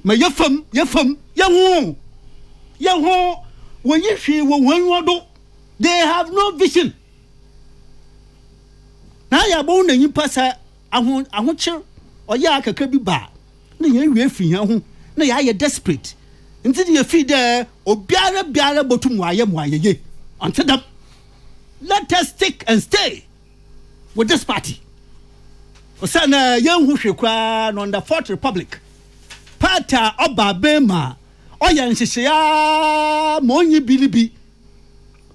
ma yefam ye ho wo yi hwi wo wanwodo they have no vision na ya bo na nyipa sa aho kyer oya akaka bi ba na ye wie fi ho na ya ye desperate nti de fi de obiara botum waye until them let us stick and stay with this party osana yan hu hwekwa no the Fourth Republic party oba bema oya nhihye ya monyi bilibi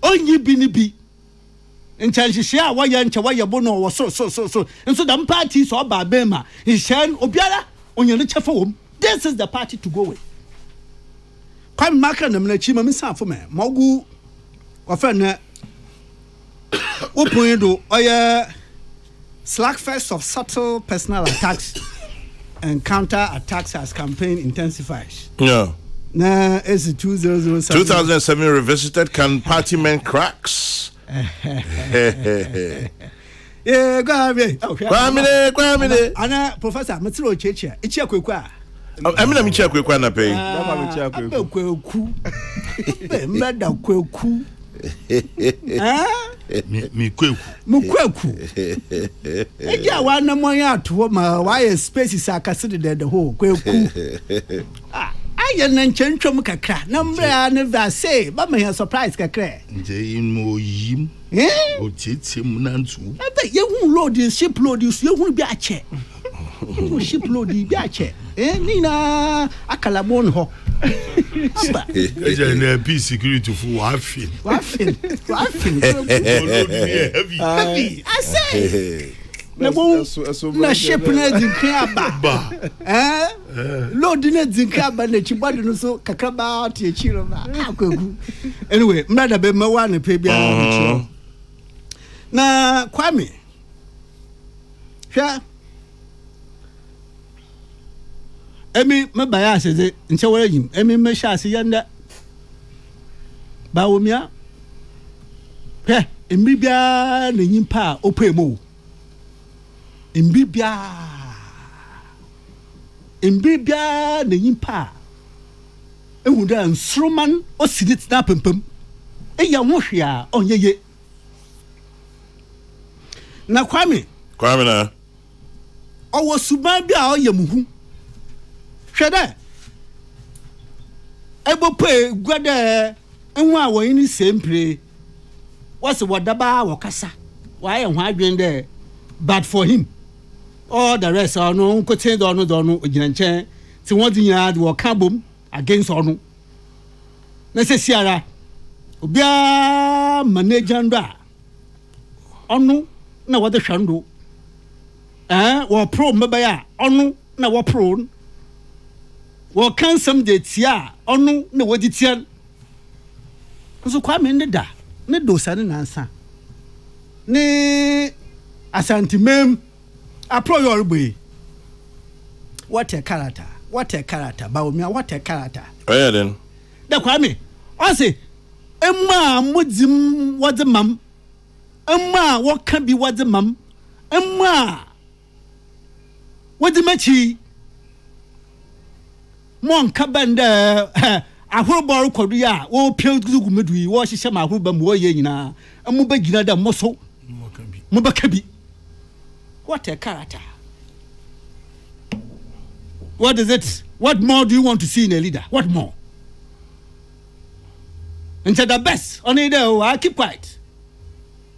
onyi binibi nchahye a waya nche waya bono wo so nso the party so oba bema ihyen obiara onye ne chefa wom. This is the party to go with. Kwame Maka na mna chima misa fo me mogu ofena open do oya slackfest of subtle personal attacks and counter attacks as campaign intensifies. Yeah. Na is 2007 revisited. Can party men cracks? Yeah, go ahead. Kwame. Ana Professor Matiro Cheche. Ichi akwekwa. Amina mi chia kwekwa na pay. Kweku. Mbada kweku. Mi kweku. Mu kweku. Eja wa na mo ya to ma wa ye spaces akase de ho kweku. Aye na nchentwom kakra. Na mbra na va say ba me surprise kakra. Nje imo yim. O tete mu na ntu. Ebe ye hu load ship load ye hu bi ache. Hu ship load bi ache. Ni na akala bon ho. Eja na peace security fu wa feel. Heavy. I say. Na ship na dinka ba. Load na dinka ba na chibadu no so kakra ba tie chiro ba. Akwagu. Anyway, mrada be mawa na pe bia no. Na Kwame. Hwa. Emi mabaya aseze nche wala yim. Emi me sha ase yanda. Ba womia. Hwa, embi bia na nyimpa opemo. Embi bia na nyimpa. Ehu da nsroman osidit na pempem. Eya wohwe a onyeye. Na Kwame na. Owo suban bia oyemuhu. Hwede. Ebope gwade enhu a woyin ni sempre. Wase wodaba wokasa. Wa ye ho adwen de bad for him. All the rest are no nkote do no ogina nchen. Ti won di nya de woka bom against onu. Na se siara. Obia manager ndo onu na wode hwando. Wo pro mbaya onu na wo pro. Wo kan some de tia onu na wodi tia. So Kwame ne da ne dosa ne nansa. Ne asantimem apro your boy. What a character. Baumia, what a character. Oh yeah then. Da Kwame. I say Emma mudzim what the mum. Emma what can be what the mum. Emma what the machi. Mon kabanda ahorobor kodia wo pio gugu medui wo hihye ma ahoroba mu wo ye nyina amu bagina da moso mu bakabi. What a character. What is it? What more do you want to see in a leader? What more? Into the best. Only there, I keep quiet.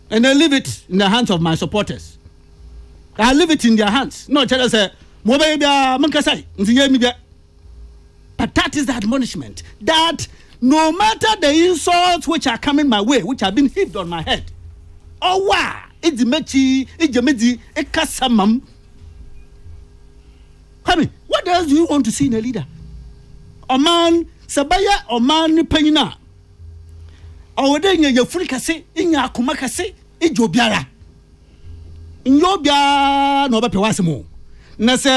And I leave it in the hands of my supporters. I leave it in their hands. No, tell us, but that is the admonishment. That no matter the insults which are coming my way, which have been heaped on my head, oh wow, it's the kasamam. What else do you want to see in a leader? Oman sabaya oman penina. Awode nya yafuri kase, inya akoma kase, ijo biara. Inyo bia no be pewasemo. Na se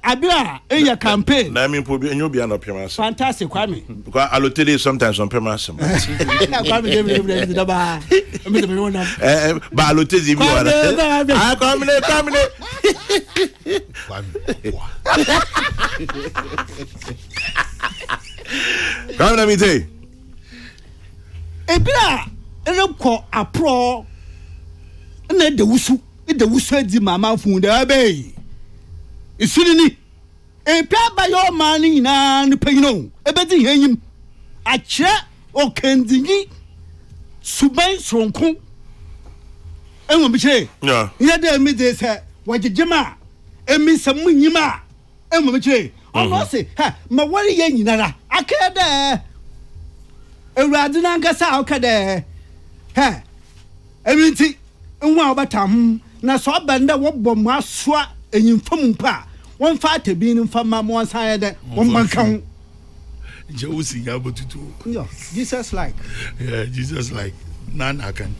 abia eya campaign. Na me pobi enyo bia no pewasemo. Fantastic Kwame. Because allotele sometimes on pewasemo. Na Kwame dem da ba. Me dem wona. Ba allotele bi wala. Ah Kwame. Come na me say. Ebira enko apro na de wusu edi mama fun da be. Isunini epia ba yo man nyina ne panyino ebedi hanyim akire okandinyi suban sonkon enwo biche ya de mi de se wajejema emi samu nyima enwo biche ono se ha ma wari ye nyina ra akede ewrade na ngasa akede ha eminti enwo obatam na so banda wo bom asoa enyimfam mpa won fa tabi ni mfama mo ansan de won bankan Jewusi yabotutu. Yeah, Jesus like. Yeah, Jesus like. None can.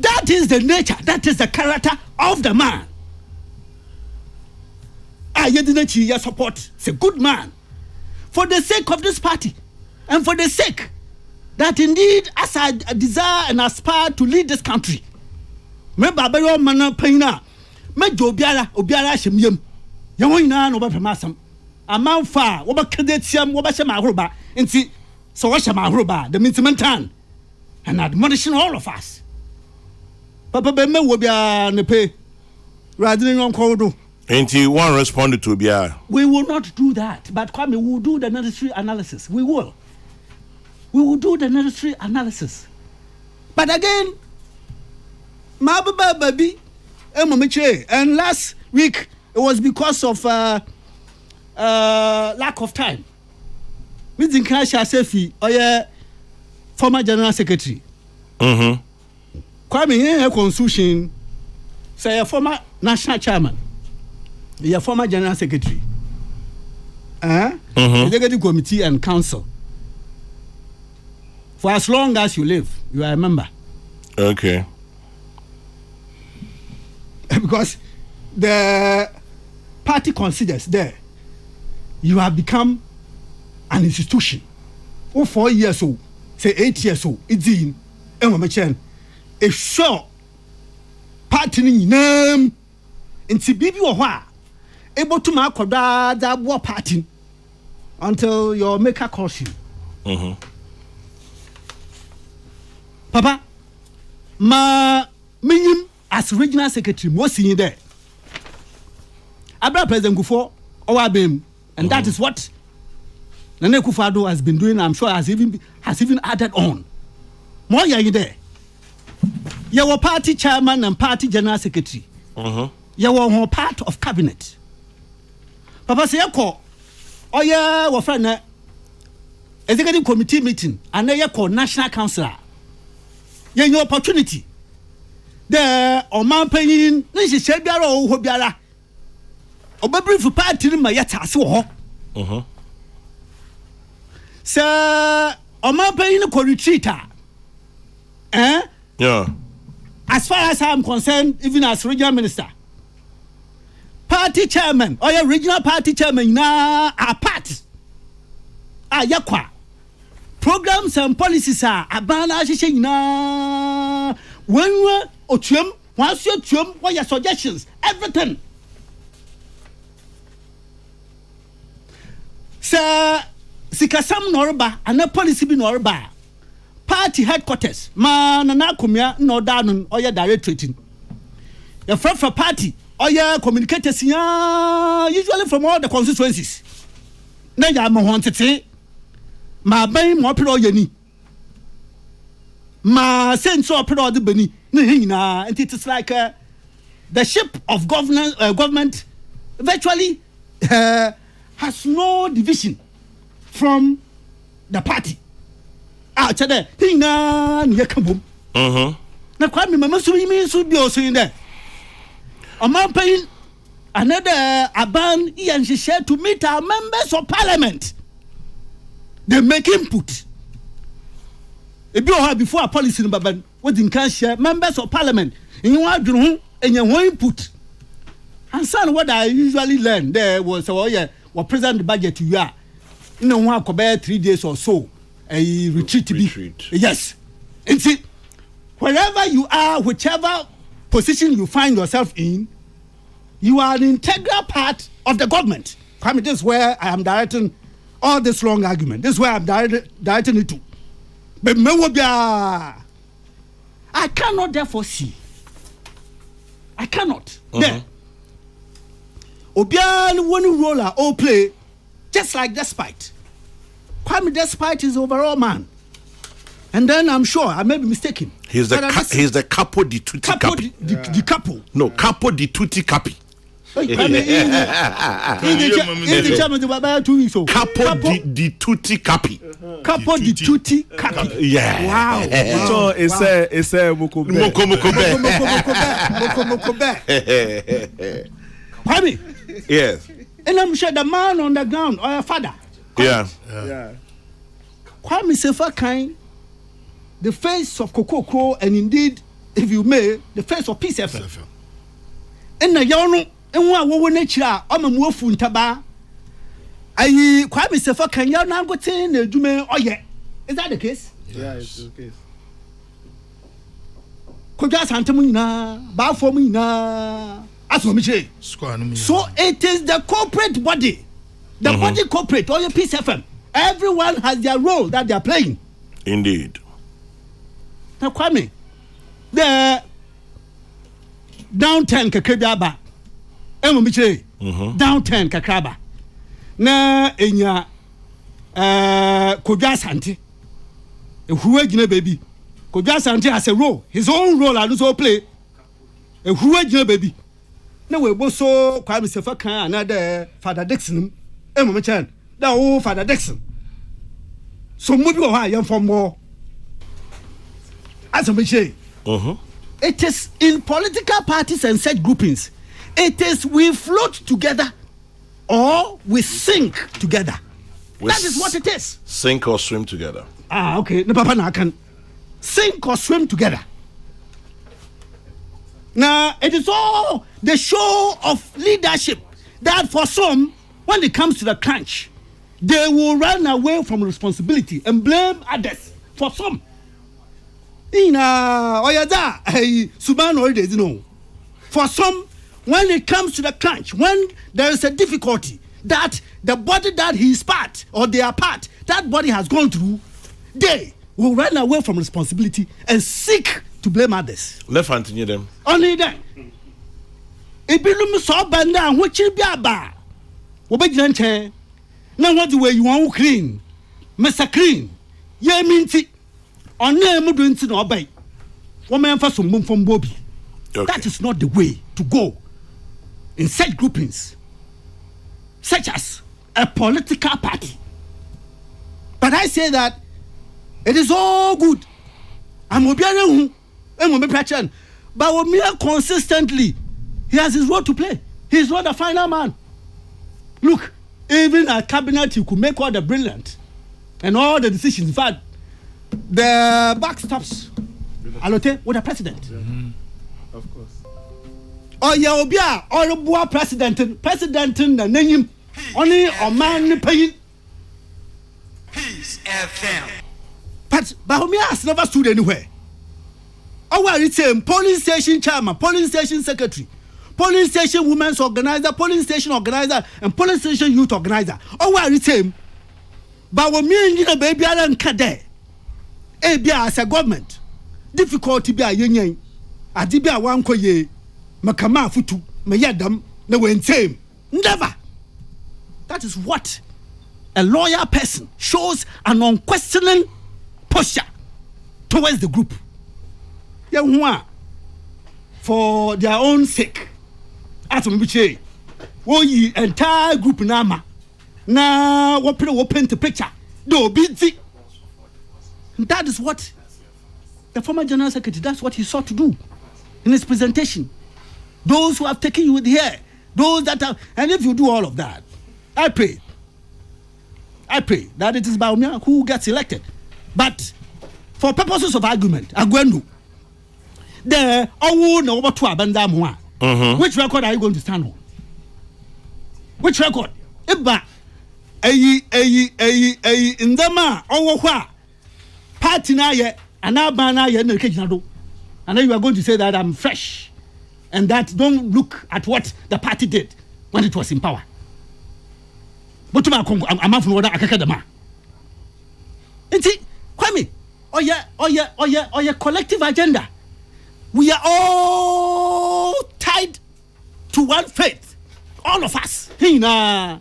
That is the nature, that is the character of the man. Ayedinachi support. It's a good man. For the sake of this party and for the sake that indeed as I desire and aspire to lead this country. Me babayo mana paina. Me obiara hyemyem. Yawon na no ba pema asam. amanfa wo ba kedetiam wo ba hye ma ahoroba nti so wo hye ma ahoroba the mintimentan and admonishing all of us papa be me wo bia ne pe radin yon kodo nti one responded to bia we will not do that but Kwame we will do the necessary analysis we will do the necessary analysis but again ma baba baby and last week it was because of lack of time. We think I shall say former general secretary. Kwame here constitution say a former national chairman. A former general secretary. Executive committee and council. For as long as you live, you are a member. Okay. Because the party considers there you have become an institution. 4 years old, say 8 years old, it's in a sure party name in Tibibi or what able to mark that war party until your maker calls you. Papa, ma minim as regional secretary, most in there. Abra President Gufo, Owabim, and that is what Nene Kufado has been doing. I'm sure has even added on. More you there. You were party chairman and party general secretary. You were part of cabinet. Papa say call. Oh yeah, we friend executive committee meeting and then you call national councillor. You your opportunity. The Oman Penin, this is Shebiara or Hobiara. Obabri for party in my yata so Sir Oman Penin ko retreater. Yeah. As far as I'm concerned, even as regional minister, party chairman or your regional party chairman na a part. Yakwa. Programs and policies are abana shishin na when Otium, once your chum, what your suggestions, everything. Sir Sikasam Norba and a policy be Norba. Party headquarters, man and Akumia, no down or your directorating. Your friend for party or your communicators, usually from all the constituencies. Now I'm wanted to say, my bain more pro yeni. Ma sense or pro the Beni. And it is like the ship of government virtually has no division from the party. Chade, hinga nyakabum. Na Kwame mama so yimi so bi also in there. Oman paying another aban and she share to meet our members of parliament. They make input. Ebi o before a policy number what in can share members of parliament in your and your input. And son what I usually learn there was what present the budget you are. You know one could 3 days or so. A retreat. Yes. And see, wherever you are, whichever position you find yourself in, you are an integral part of the government. I mean, this is where I am directing all this long argument. This is where I'm directing it to. But I cannot therefore see. I cannot. There. Obian one roller or play just like Despite. Kwame Despite is overall man. And then I'm sure I may be mistaken. He's the capo di tutti capi. The capo. No, capo di tutti capi. He's the chairman of 2 weeks old. Capo di tutti capi. Capo di tutti capi. Yeah. Wow. So it's a Mokobe. Kwame. Yes. And I'm sure the man on the ground or your father. Yeah. Kwame Sefa kind, the face of Kokrokoo, and indeed, if you may, the face of Peace FM. And the young and one nature, I'm a moofu taba. I Kwame Sefa can you now go to the Jume? Oh, yeah. Is that the case? Yeah, it's the case. Kojas Antamina, Bafomina, Asomich. So it is the corporate body The body corporate or your Peace FM. Everyone has their role that they are playing. Indeed. Now, Kwame, the down 10 kakraba. Down 10 kakraba. Na enya Kodwa Asante. Who gina baby. Kodwa Asante has a role, his own role and also play. Who gina baby. Na we bo so Kwame Sefa kan another Father Dixon. That Father Dixon. So maybe why you for more. As I say, it is in political parties and such groupings. It is we float together or we sink together. That is what it is. Sink or swim together. Okay. No, Papa, I can sink or swim together. Now, it is all the show of leadership that for some, when it comes to the crunch, they will run away from responsibility and blame others. For some. For some, when it comes to the crunch, when there is a difficulty that the body that he is part or they are part, that body has gone through, they will run away from responsibility and seek to blame others. Let's continue them. Only that. If you so bad which will be a bar. Now what the way you want clean, Mr. Clean, ye minty, on name doing to obey. Woman for some boom from Bobby. That is not the way to go in such groupings, such as a political party. But I say that it is all good. I'm but we are consistently, he has his role to play. He is not the final man. Look, even a cabinet, you could make all the brilliant and all the decisions. In fact, the back stops allote with the president. Of course. Oh yeah, obia or boa president na name only a man paying. Peace FM. But Bahomia has never stood anywhere. Oh, well, it's a polling station chairman, polling station secretary, polling station women's organizer, polling station organizer, and polling station youth organizer. Oh, well, it's him. But when me and you baby are in Kade, as a government, difficulty be a union, a dibia one koye, Makama futu, Mayadam, no one same. Never. That is what a loyal person shows an unquestioning posture towards the group. For their own sake. As we say, the entire group nama. Na what paint the picture. Do busy. That is what the former general secretary, that's what he sought to do in his presentation. Those who have taken you with here, those that have, and if you do all of that, I pray that it is Baumia who gets elected. But for purposes of argument, Agwendu, the over to Abandamwa. Which record are you going to stand on? Which record? Eba in the ma over party na ye anabana ye no kejinado. And then you are going to say that I'm fresh and that don't look at what the party did when it was in power. But I'm from what akakadama. And see, Kwame, your collective agenda. We are all tied to one faith. All of us. You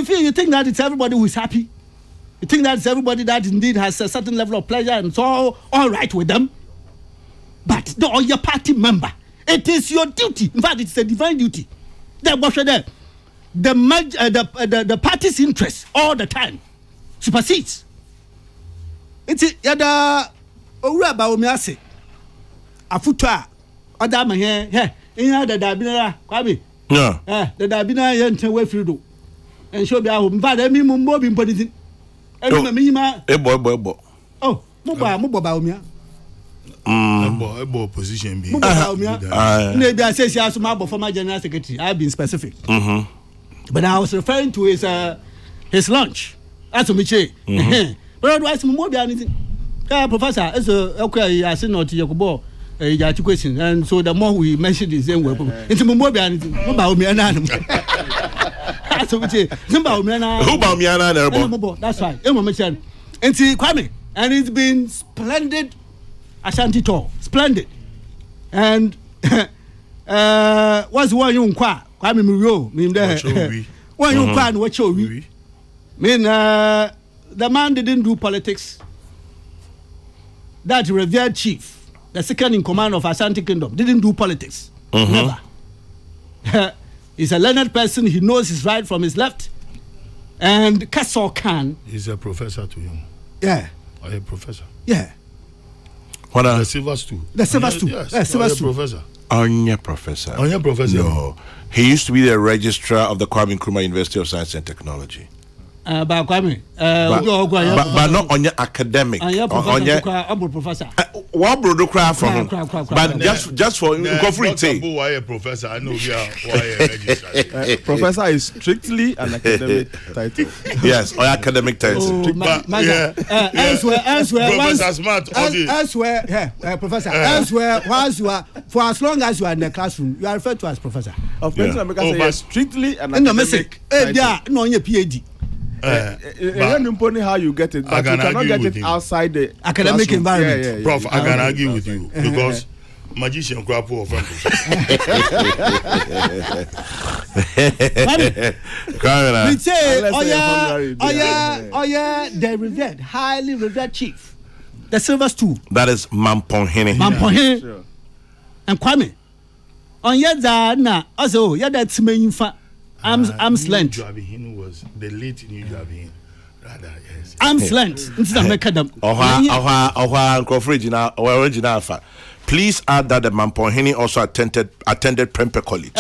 think that it's everybody who is happy? You think that it's everybody that indeed has a certain level of pleasure and it's all right with them? But your party member, it is your duty. In fact, it's a divine duty. The party's interest all the time supersedes. It's yada. Owura ba omi ase afuto a oda ma he iya da dabina Kwame the dabina ye nten we firi do en show bi aho mfa da mi mu mbo bi mponitin enu ma mi ma ebo oh mo ba omi a ebo position bi mo ba omi a na bi asesi aso ma former general secretary I been specific but I was referring to his lunch as me che but otherwise mo bi anything. Professor, as okay, I said not to Yakubo, a question, and so the more we mention the same way, it's a more about me and That's what we say. Zimba Umiana. Who Baumiana Nerbo? That's right. And see, Kwame, and it's been splendid Ashanti tour. Splendid. And what's one you kwa? Kwame Murio, mean there. One you kwa and what you mean, the man didn't do politics. That revered chief, the second in command of Ashanti Kingdom, didn't do politics. Never. He's a learned person. He knows his right from his left. And Kassaw Khan. He's a professor to him. Yeah. Or a professor. Yeah. What the silver stool. The silver stool. Yes. Silver stool. Professor. Anya Professor. Anya Professor. No. He used to be the registrar of the Kwame Nkrumah University of Science and Technology. But Kwame, but not on your academic. On your professor. What bro do cry from him? But just for why a professor? I know why a registrar. Professor is strictly an academic title. Yes, or academic title. Elsewhere, Professor Smart. Elsewhere, Professor. Elsewhere, once you are, for as long as you are in the classroom, you are referred to as professor. Of course, strictly an academic title. No, on your PhD. How you get it, but you cannot get it outside the academic environment. Prof, I can argue with you because magician crap or friend. We say, the revered, highly revered chief, the silver stool. That is Mamponhene. Mamponhene. And Kwame, on Yadza, also, Yadats main arm's length. Was the late New Javian. Rather, yes. Arm's length. This is a mechanism. Original. Please add that the Mamponhene also attended Prempeh College.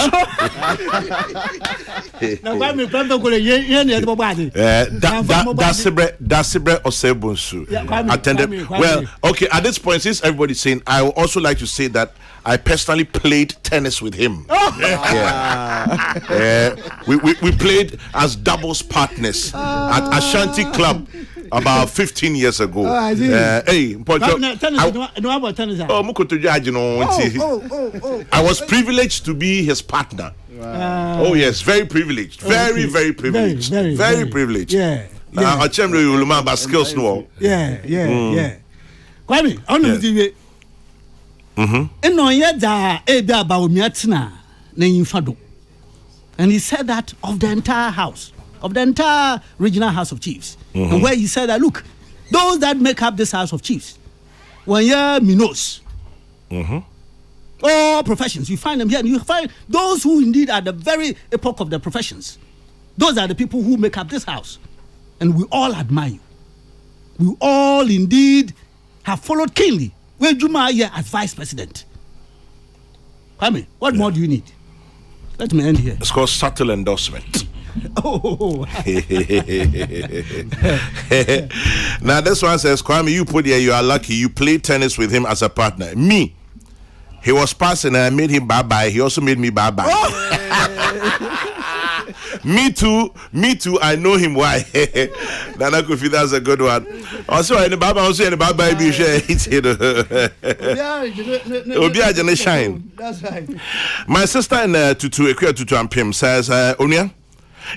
Dasibre Osebunsu attended. Well, okay. At this point, since everybody's saying, I would also like to say that I personally played tennis with him. We played as doubles partners at Ashanti Club about 15 years ago. I was privileged to be his partner. Oh yes, very privileged. Very privileged. Very privileged. Yeah. Skills no. Yeah. Kwame, on the TV. And he said that of the entire house, of the entire regional house of chiefs. And where he said that, look, those that make up this house of chiefs, when you're minos, all professions, you find them here, and you find those who indeed are the very epoch of the professions. Those are the people who make up this house. And we all admire you. We all indeed have followed keenly where Juma here as vice president. Kwame, what more do you need? Let me end here. It's called subtle endorsement. Now this one says, Kwame, you put here, you are lucky. You played tennis with him as a partner. Me, he was passing and I made him bye-bye. He also made me bye-bye. Me too. I know him. Why? Nana Kofi, that's a good one. Also, in the Baba, be share it. Shine. That's right. My sister in Tutu and Pim says, Onia,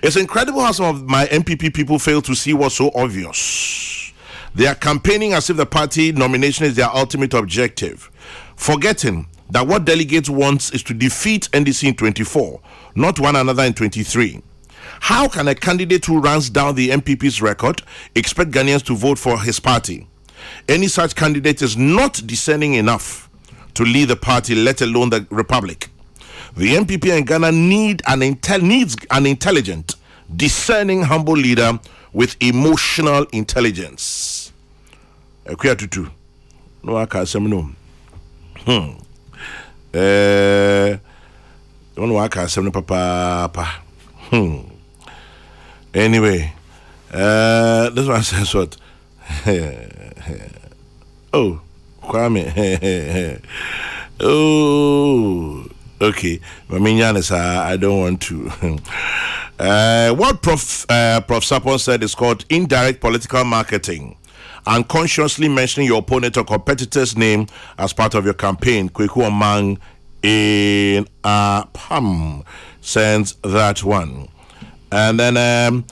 it's incredible how some of my MPP people fail to see what's so obvious. They are campaigning as if the party nomination is their ultimate objective, forgetting that what delegates wants is to defeat NDC in 24, not one another in 23. How can a candidate who runs down the MPP's record expect Ghanaians to vote for his party? Any such candidate is not discerning enough to lead the party, let alone the republic. The MPP in Ghana needs an intelligent, discerning, humble leader with emotional intelligence. No, I can't say no. Papa. Anyway, this one says what? Oh, Kwame. Oh, okay. I don't want to. What Prof. Sapon said is called indirect political marketing. Unconsciously mentioning your opponent or competitor's name as part of your campaign. Kokrokoo Amang in Pam sends that one. And then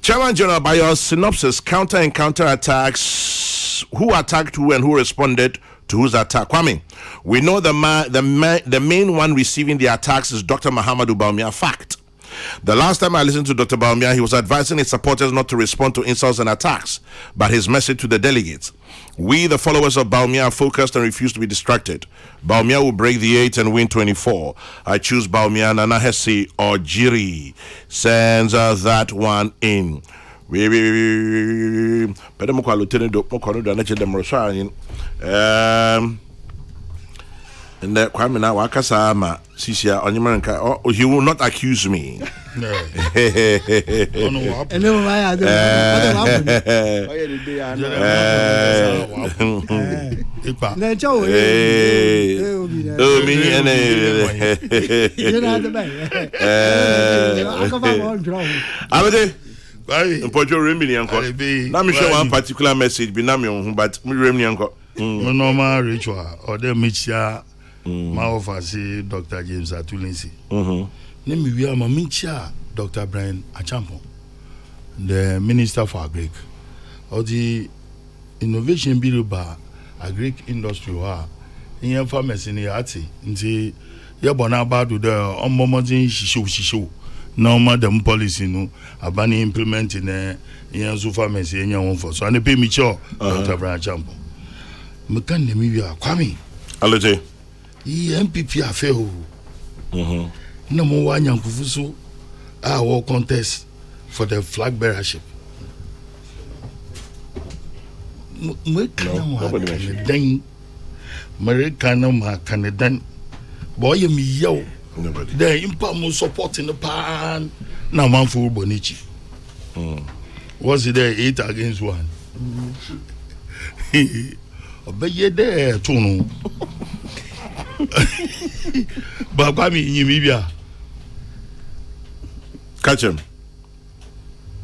Chairman General, by your synopsis, counter and counter attacks, who attacked who and who responded to whose attack? Kwame, we know the main one receiving the attacks is Dr. Mahamadou Bawumia. Fact. The last time I listened to Dr. Bawumia, he was advising his supporters not to respond to insults and attacks, but his message to the delegates: we, the followers of Bawumia, are focused and refuse to be distracted. Bawumia will break the 8 and win 24. I choose Bawumia, Nana Hesse or Jiri. Sends that one in. And that Kwame now Wakasama Sisia Onimanka, he will not accuse me. I'm sure one particular message, but normal ritual or the mixture. My office Dr. James Atulinsi. Name we are Mamicha Dr. Brian Achampo, the Minister for Agric. Or the Innovation Bureau by Agric Industry in your pharmacy in the Ati. Nti Yabona Badu the Omomazin Shishu. No madam policy no abani implementing in your pharmacy in your own for. So I pay me sure Dr. Brian Achampo. Mekan name we are Kwame. Allote. MPP affair. No more one young Kufusu. Our contest for the flag bearership. Canadian boy, me yo. The impam support in the pan. Now, man for Bonichi. Was it there 8 against 1? But ye there, Tono. But Kwame Yimibia. Catch him.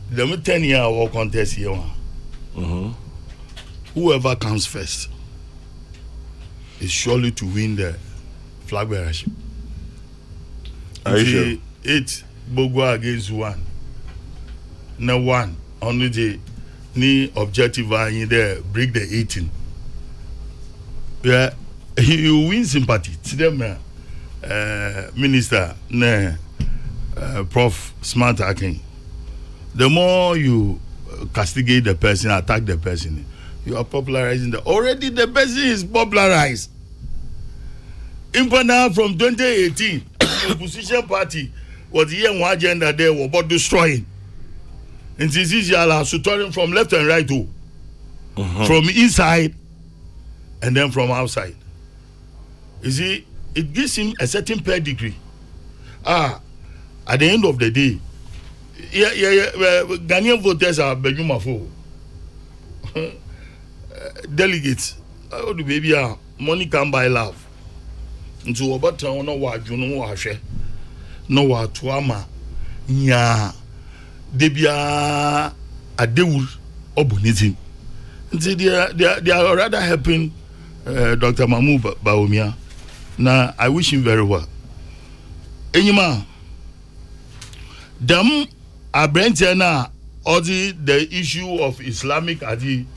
The 10-year war contest here. Whoever comes first is surely to win the flag bearership. Are you sure? 8 Bogwa against 1. No one. Only the objective in there break the 18. Yeah. You win sympathy to them, Minister, Prof. Smart Hacking. The more you castigate the person, attack the person, you are popularizing already the person is popularized. Now from 2018, the opposition party was the young agenda there were about destroying. And this is so from left and right too. From inside and then from outside. You see, it gives him a certain pedigree. At the end of the day, Ghanaian voters are Bejumafo. Delegates, oh, the baby, money can buy love. And so, about no what you know, washe, no what tuama, nya, debia, a deul, obunitim. And so, they are rather helping Dr. Mamu Bawumia. Now, I wish him very well. Enyima, them are brentena or the issue of Islamic Adi.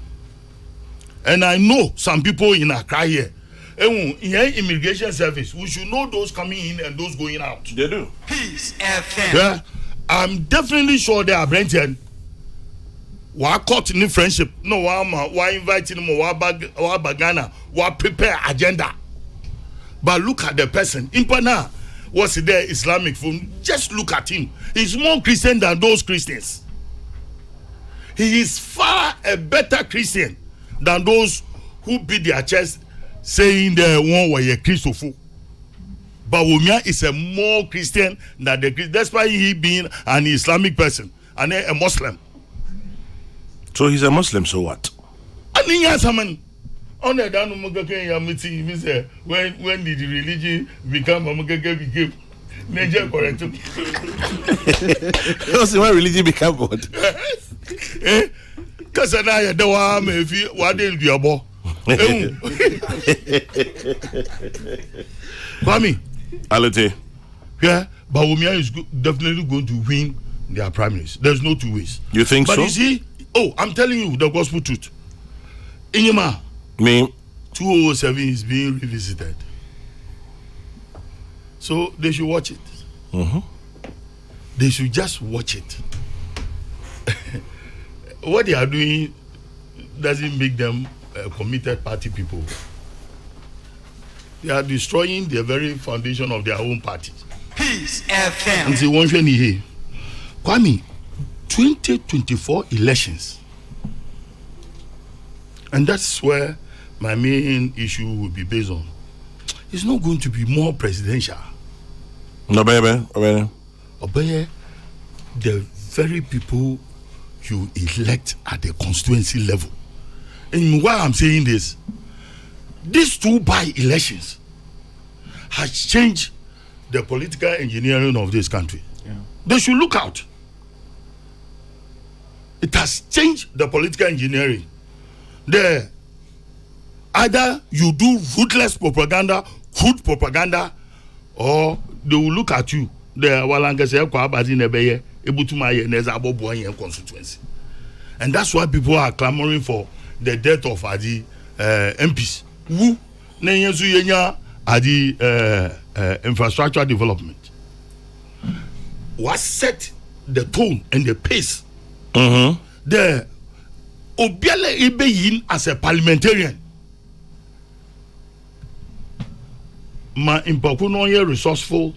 And I know some people in Accra here. Here, immigration service, we should know those coming in and those going out. They do. Peace FM. Yeah, I'm definitely sure they are brenten. Why caught in friendship? No, why inviting them? Why bagana? Why prepare agenda? But look at the person. Impana was there Islamic food. Just look at him. He's more Christian than those Christians. He is far a better Christian than those who beat their chest saying they were a Christopher. Bawumia is a more Christian than the Christian, despite he being an Islamic person and a Muslim. So he's a Muslim, so what? And in Yasaman, on the down meeting, when did the religion become a became major correct? When religion become what? Because I don't want if you what they'll be about. Kwame, Alete. yeah, Bawumia is definitely going to win their primaries. There's no two ways. You think so? But you see, I'm telling you the gospel truth. Inyema, Me. 2007 is being revisited. So they should watch it. They should just watch it. What they are doing doesn't make them committed party people. They are destroying the very foundation of their own party. Peace FM. And see, one thing here, Kwame, 2024 elections, and that's where my main issue will be based on. It's not going to be more presidential. No, baby. Obey the very people you elect at the constituency level. And why I'm saying this, these two by-elections has changed the political engineering of this country. Yeah. They should look out. It has changed the political engineering. Either you do ruthless propaganda, crude propaganda, or they will look at you. Constituency. And that's why people are clamoring for the death of the MPs. Who at the infrastructure development. What set the tone and the pace? The Obiale Ibeyin as a parliamentarian. Ma Impokunoye resourceful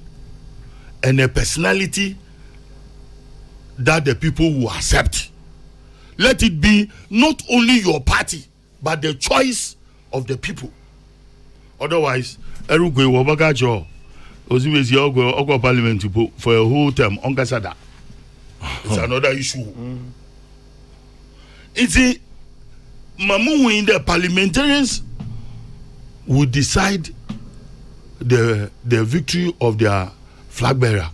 and a personality that the people will accept. Let it be not only your party, but the choice of the people. Otherwise, Erugwe Wabagajo Ozimezi Ogo Parliament for a whole term on Gasada. It's another issue. It's a Mamu in the parliamentarians will decide the victory of their flag bearer.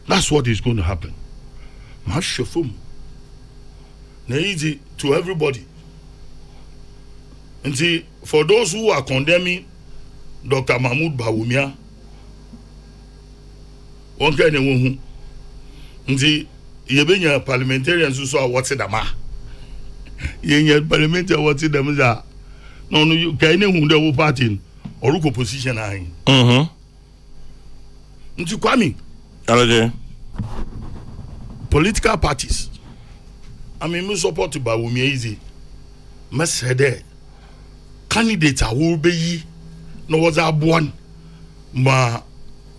That's what is going to happen. Mashafum. Easy to everybody. And see, for those who are condemning Dr. Mahmoud Bawumia, one kind of one who, see, you parliamentarians who saw what's it ama. You parliamentarians what's it ama. No, you can't even do party or look opposition. And to Kwame, political parties. I mean, we support Bawumia easy. Must say there. Candidates will be no was a one ma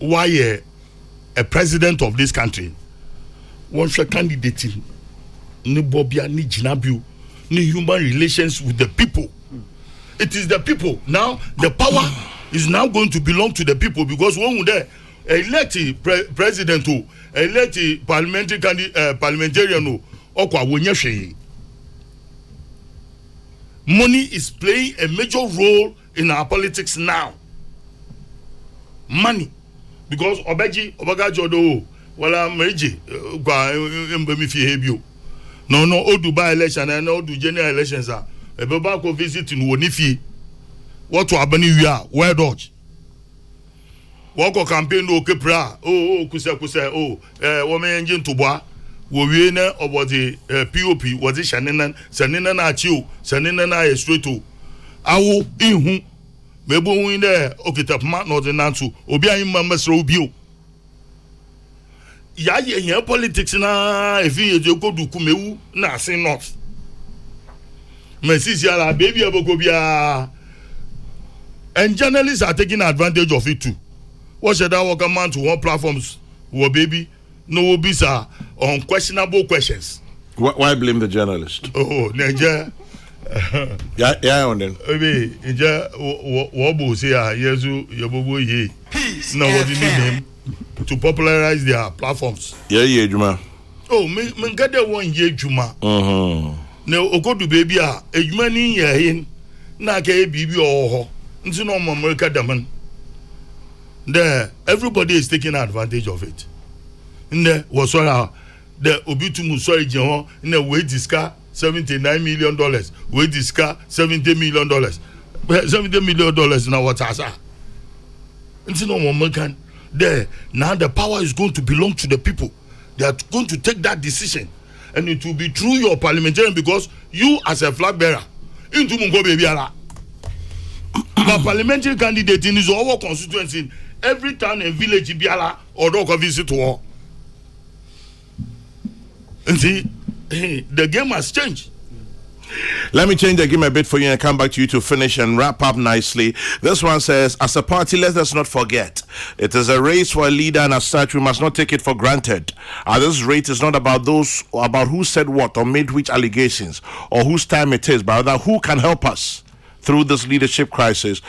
why a president of this country one candidate ni bobia ni jinabu ni human relations with the people. It is the people now. The power is now going to belong to the people because when they elect president who elect parliamentary parliamentarian who okwa wonyehwe. Money is playing a major role in our politics now. Money. Because Obagajo do wala meji kwa mbemi fi hebio. No o Dubai election and o do general elections are ebeba ko visit in wonifi. What to abani we are where dodge. Wako campaign no kepra kusa women engine to boa. We na about the POP was it Shanina na chiu Shanina na straight to awo ihu mebo win there okay tap man no the nansu obi an mama sro bio ya ye politics na if you go do kumewu na sin not mesisi ala baby aboko bia and journalists are taking advantage of it too. What should that work man to one platforms wo baby no be sir unquestionable questions. Why blame the journalist? Oh, Niger. Yeah, on then. Maybe Niger. What will say? Yesu, Yobobo ye. Peace. No, what do you need them to popularize their platforms? Yeah, Juma. Oh, me get that one ye Juma. No, Okodu baby Juma ni ye na ke bibi oh. Nti no America daman. There, everybody is taking advantage of it. There was what the Obitu Musori John in a way disca $79 million. We disca $70 million. $70 million in our Tasa. And no American. there, now the power is going to belong to the people. They are going to take that decision, and it will be through your parliamentarian, because you as a flag bearer into Mungo baby ala. But parliamentary candidate in his our constituency, every town and village biala or dog visit war. And see, the game has changed. Let me change the game a bit for you and come back to you to finish and wrap up nicely. This one says, as a party, let us not forget, it is a race for a leader, and as such, we must not take it for granted. This race is not about who said what or made which allegations or whose time it is, but rather who can help us through this leadership crisis.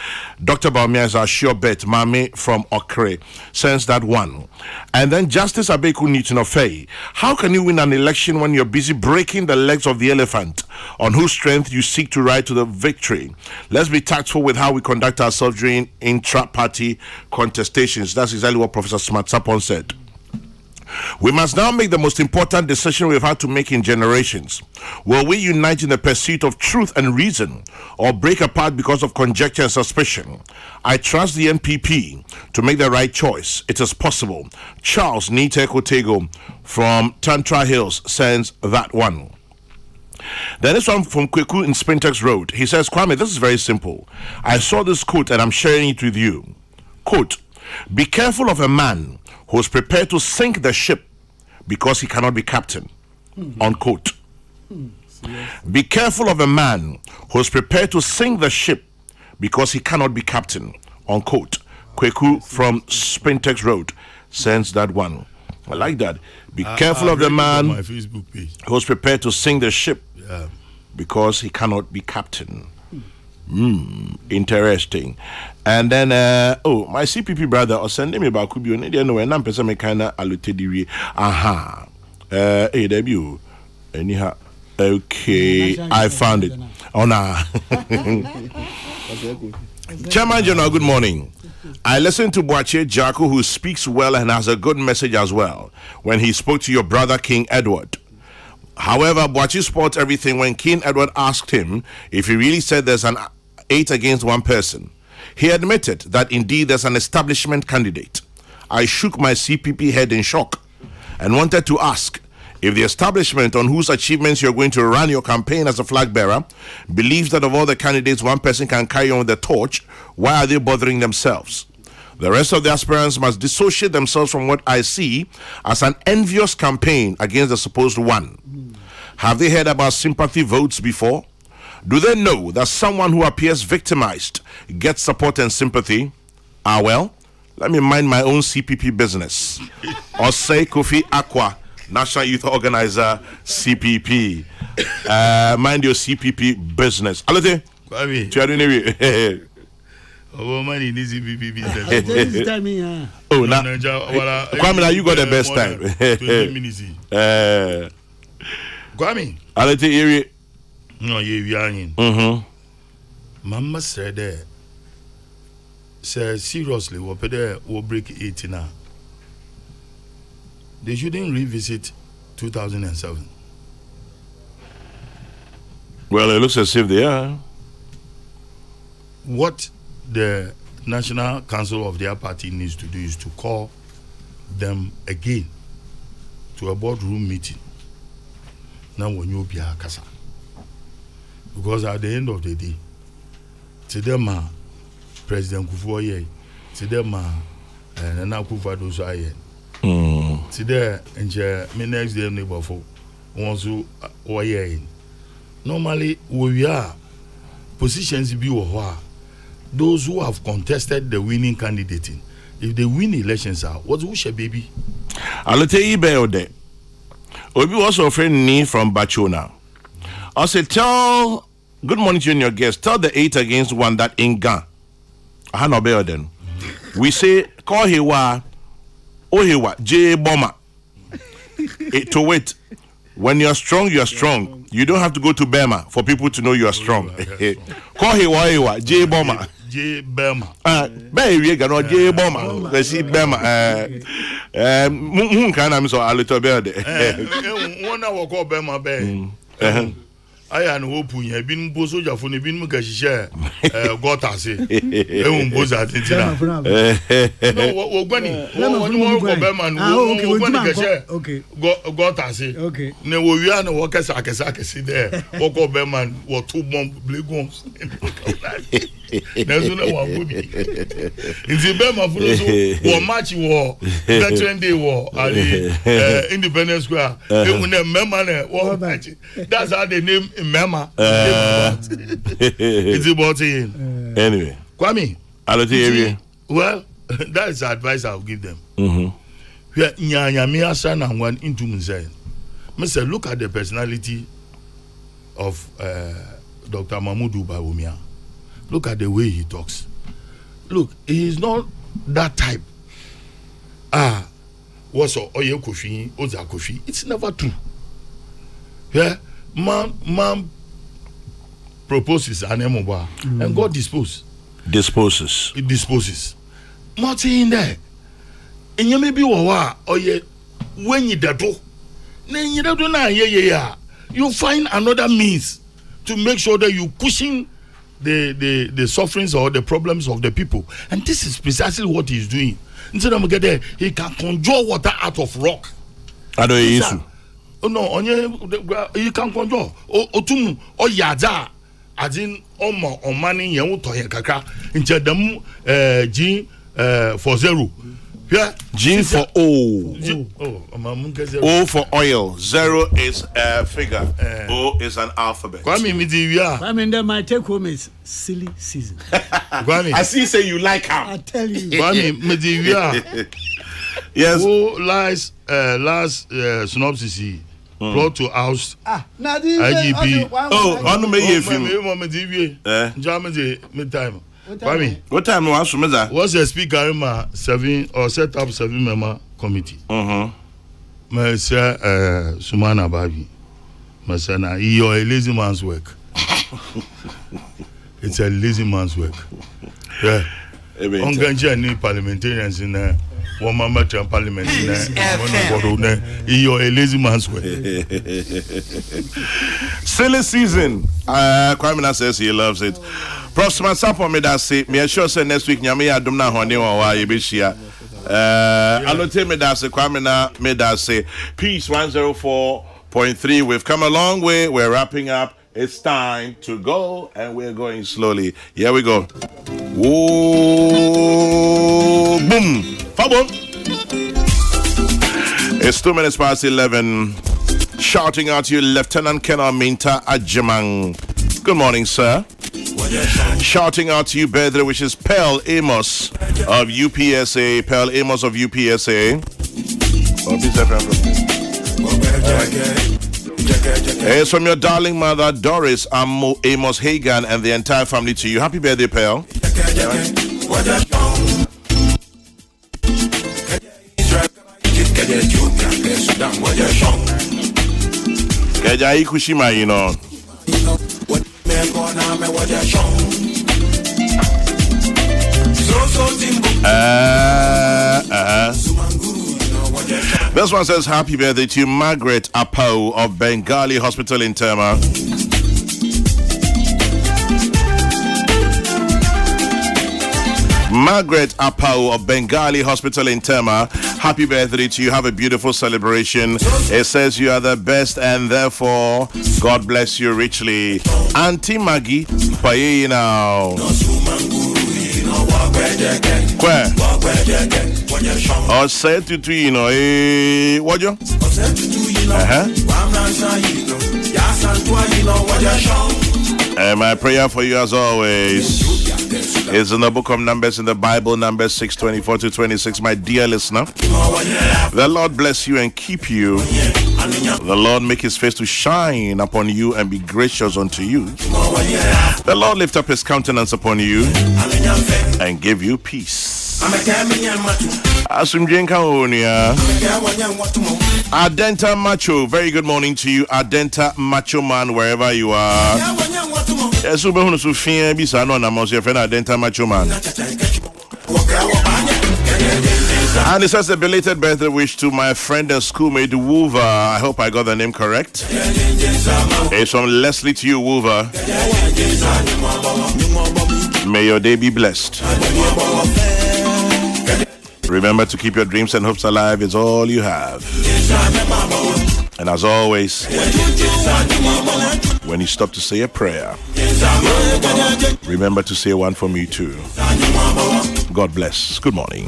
Dr. Baumia is our sure bet. Mami from Okre sends that one. And then Justice Abeku Newton-Ofei. How can you win an election when you're busy breaking the legs of the elephant on whose strength you seek to ride to the victory? Let's be tactful with how we conduct ourselves during intra-party contestations. That's exactly what Professor Smart Sapon said. We must now make the most important decision we've had to make in generations. Will we unite in the pursuit of truth and reason, or break apart because of conjecture and suspicion? I trust the NPP to make the right choice. It is possible. Charles Nite Kotego from Tantra Hills sends that one. Then this one from Kokrokoo in Spintex Road. He says, Kwame, this is very simple. I saw this quote and I'm sharing it with you. Quote, be careful of a man who is prepared to sink the ship because he cannot be captain. Unquote. Be careful of a man who is prepared to sink the ship because he cannot be captain. Unquote. Kokrokoo from Spintex Road sends that one. I like that. Be careful of the man my Facebook page. Who is prepared to sink the ship because he cannot be captain. Interesting. And then my CPP brother or sending me about Kubio. You know, and I'm person me kinda alluded. Aha. AW. Anyhow. Okay, I found it. Oh nah. Chairman General, good morning. I listened to Boache Jaco, who speaks well and has a good message as well, when he spoke to your brother King Edward. However, Boache spoiled everything when King Edward asked him if he really said there's an 8 against 1 person. He admitted that indeed there's an establishment candidate. I shook my CPP head in shock and wanted to ask if the establishment on whose achievements you're going to run your campaign as a flag bearer believes that of all the candidates, one person can carry on with the torch, why are they bothering themselves? The rest of the aspirants must dissociate themselves from what I see as an envious campaign against the supposed one. Have they heard about sympathy votes before? Do they know that someone who appears victimized gets support and sympathy? Well, let me mind my own CPP business. Or say Kofi Aqua, National Youth Organizer, CPP. Mind your CPP business. Alete? Kwame. Oh, man, in this CPP business. Oh, now, Kwame, now you got the best time. 20 minutes. Kwame. Alete, area. No, you are. Mama said that. Said seriously, we'll break 80 now. They shouldn't revisit 2007. Well, it looks as if they are. What the National Council of their party needs to do is to call them again to a boardroom meeting. Now, when you be a casa. Because at the end of the day, to them, President Kufuor, to them, Nana Akufo-Addo, today, and me next day, neighbor for once normally, we are positions be or those who have contested the winning candidate. If they win elections, what's who shall baby? I'll tell you about that. Obi was offering me from Bachona. I said, good morning to you and your guests. Tell the 8 against 1 that in Gan. I no better then. We say, call Hewa, Ohewa, J Bomber. To wait. When you're strong, you are strong. You don't have to go to Burma for people to know you are strong. Call Hewa, J Bomber. J Burma. Baby, gano J Bomber. Let's see Burma. Can I so a little bit? One hour call Burma, aya no hope nya bin bo soja fo ne bin mu ka hihye gota se ehun bo za tintina no wo gbani wo ko be man wo gbani ka hihye gota se ne wo wia no wo kesa de wo ko be man wo two bomb blegons nezo na wa gobi nti be ma fu so wo match wo veteran day wo ali Independence Square ehun na memma na wo match that's how they name Mema. It's about it. Anyway. Kwame. Well, that is the advice I'll give them. Mr. Look at the personality of Dr. Mahmoudou Bawumia. Look at the way he talks. Look, he is not that type. What's Oye Kofi, Oza Kofi? It's never true. Yeah. Man proposes an emoba and God disposes. It disposes. Martin in there. And you may be wa when you do. Then you don't know you find another means to make sure that you pushing the sufferings or the problems of the people. And this is precisely what he's doing. Instead of get there, he can conjure water out of rock. I don't issue. Oh no, you can control. Otum yaza azin money yen to yen kakra nche dem G for 0. Yeah, G for O. O for oil. 0 is a figure. O is an alphabet. Kwame Midiwia. Kwame, then my take home is silly season. Kwame, I see say you like her. I tell you. Kwame Midiwia. Yes. Who last synopsis brought to house IGP. On me if you time. What time was that? Was the speaker set up 7 member committee. Monsieur Sumana Babi. Masana, you're a lazy man's work. It's a lazy man's work. Yeah. On Ganja parliamentarians in there. One member to parliament in there. You're a lazy man's work. Silly season. Kwame says he loves it. Prosper Sapo me that say me sure say next week nyame adom na hone wa ye be hia. Alote me that say Kwame na me that say peace 104.3. We've come a long way. We're wrapping up. It's time to go, and we're going slowly. Here we go. Whoa, boom, fabo. It's 2 minutes past 11. Shouting out to you, Lieutenant Colonel Minta Ajamang. Good morning, sir. Shouting out to you, Bedre, which is Pearl Amos of UPSA. Pearl Amos of UPSA. It's from your darling mother, Doris Amos Hagan, and the entire family to you. Happy birthday, Pearl. Kejai Kushima, you know. This one says happy birthday to Margaret Apau of Bengali Hospital in Tema. Margaret Apau of Bengali Hospital in Tema. Happy birthday to you. Have a beautiful celebration. It says you are the best and therefore God bless you richly. Auntie Maggie, pay now. Where? Or say to you know, what you? And my prayer for you as always is in the book of Numbers in the Bible, Numbers 6:24 to 26. My dear listener, the Lord bless you and keep you. The Lord make his face to shine upon you and be gracious unto you. The Lord lift up his countenance upon you and give you peace. Adenta Macho, very good morning to you, Adenta Macho Man, wherever you are. Yes, we want to fear Bisano and Amos, your friend Adenta Macho Man. And it says a belated birthday wish to my friend and schoolmate Woover. I hope I got the name correct. It's from Leslie to you, Woover. May your day be blessed. Remember to keep your dreams and hopes alive. It's all you have. And as always, when you stop to say a prayer, remember to say one for me too. God bless. Good morning.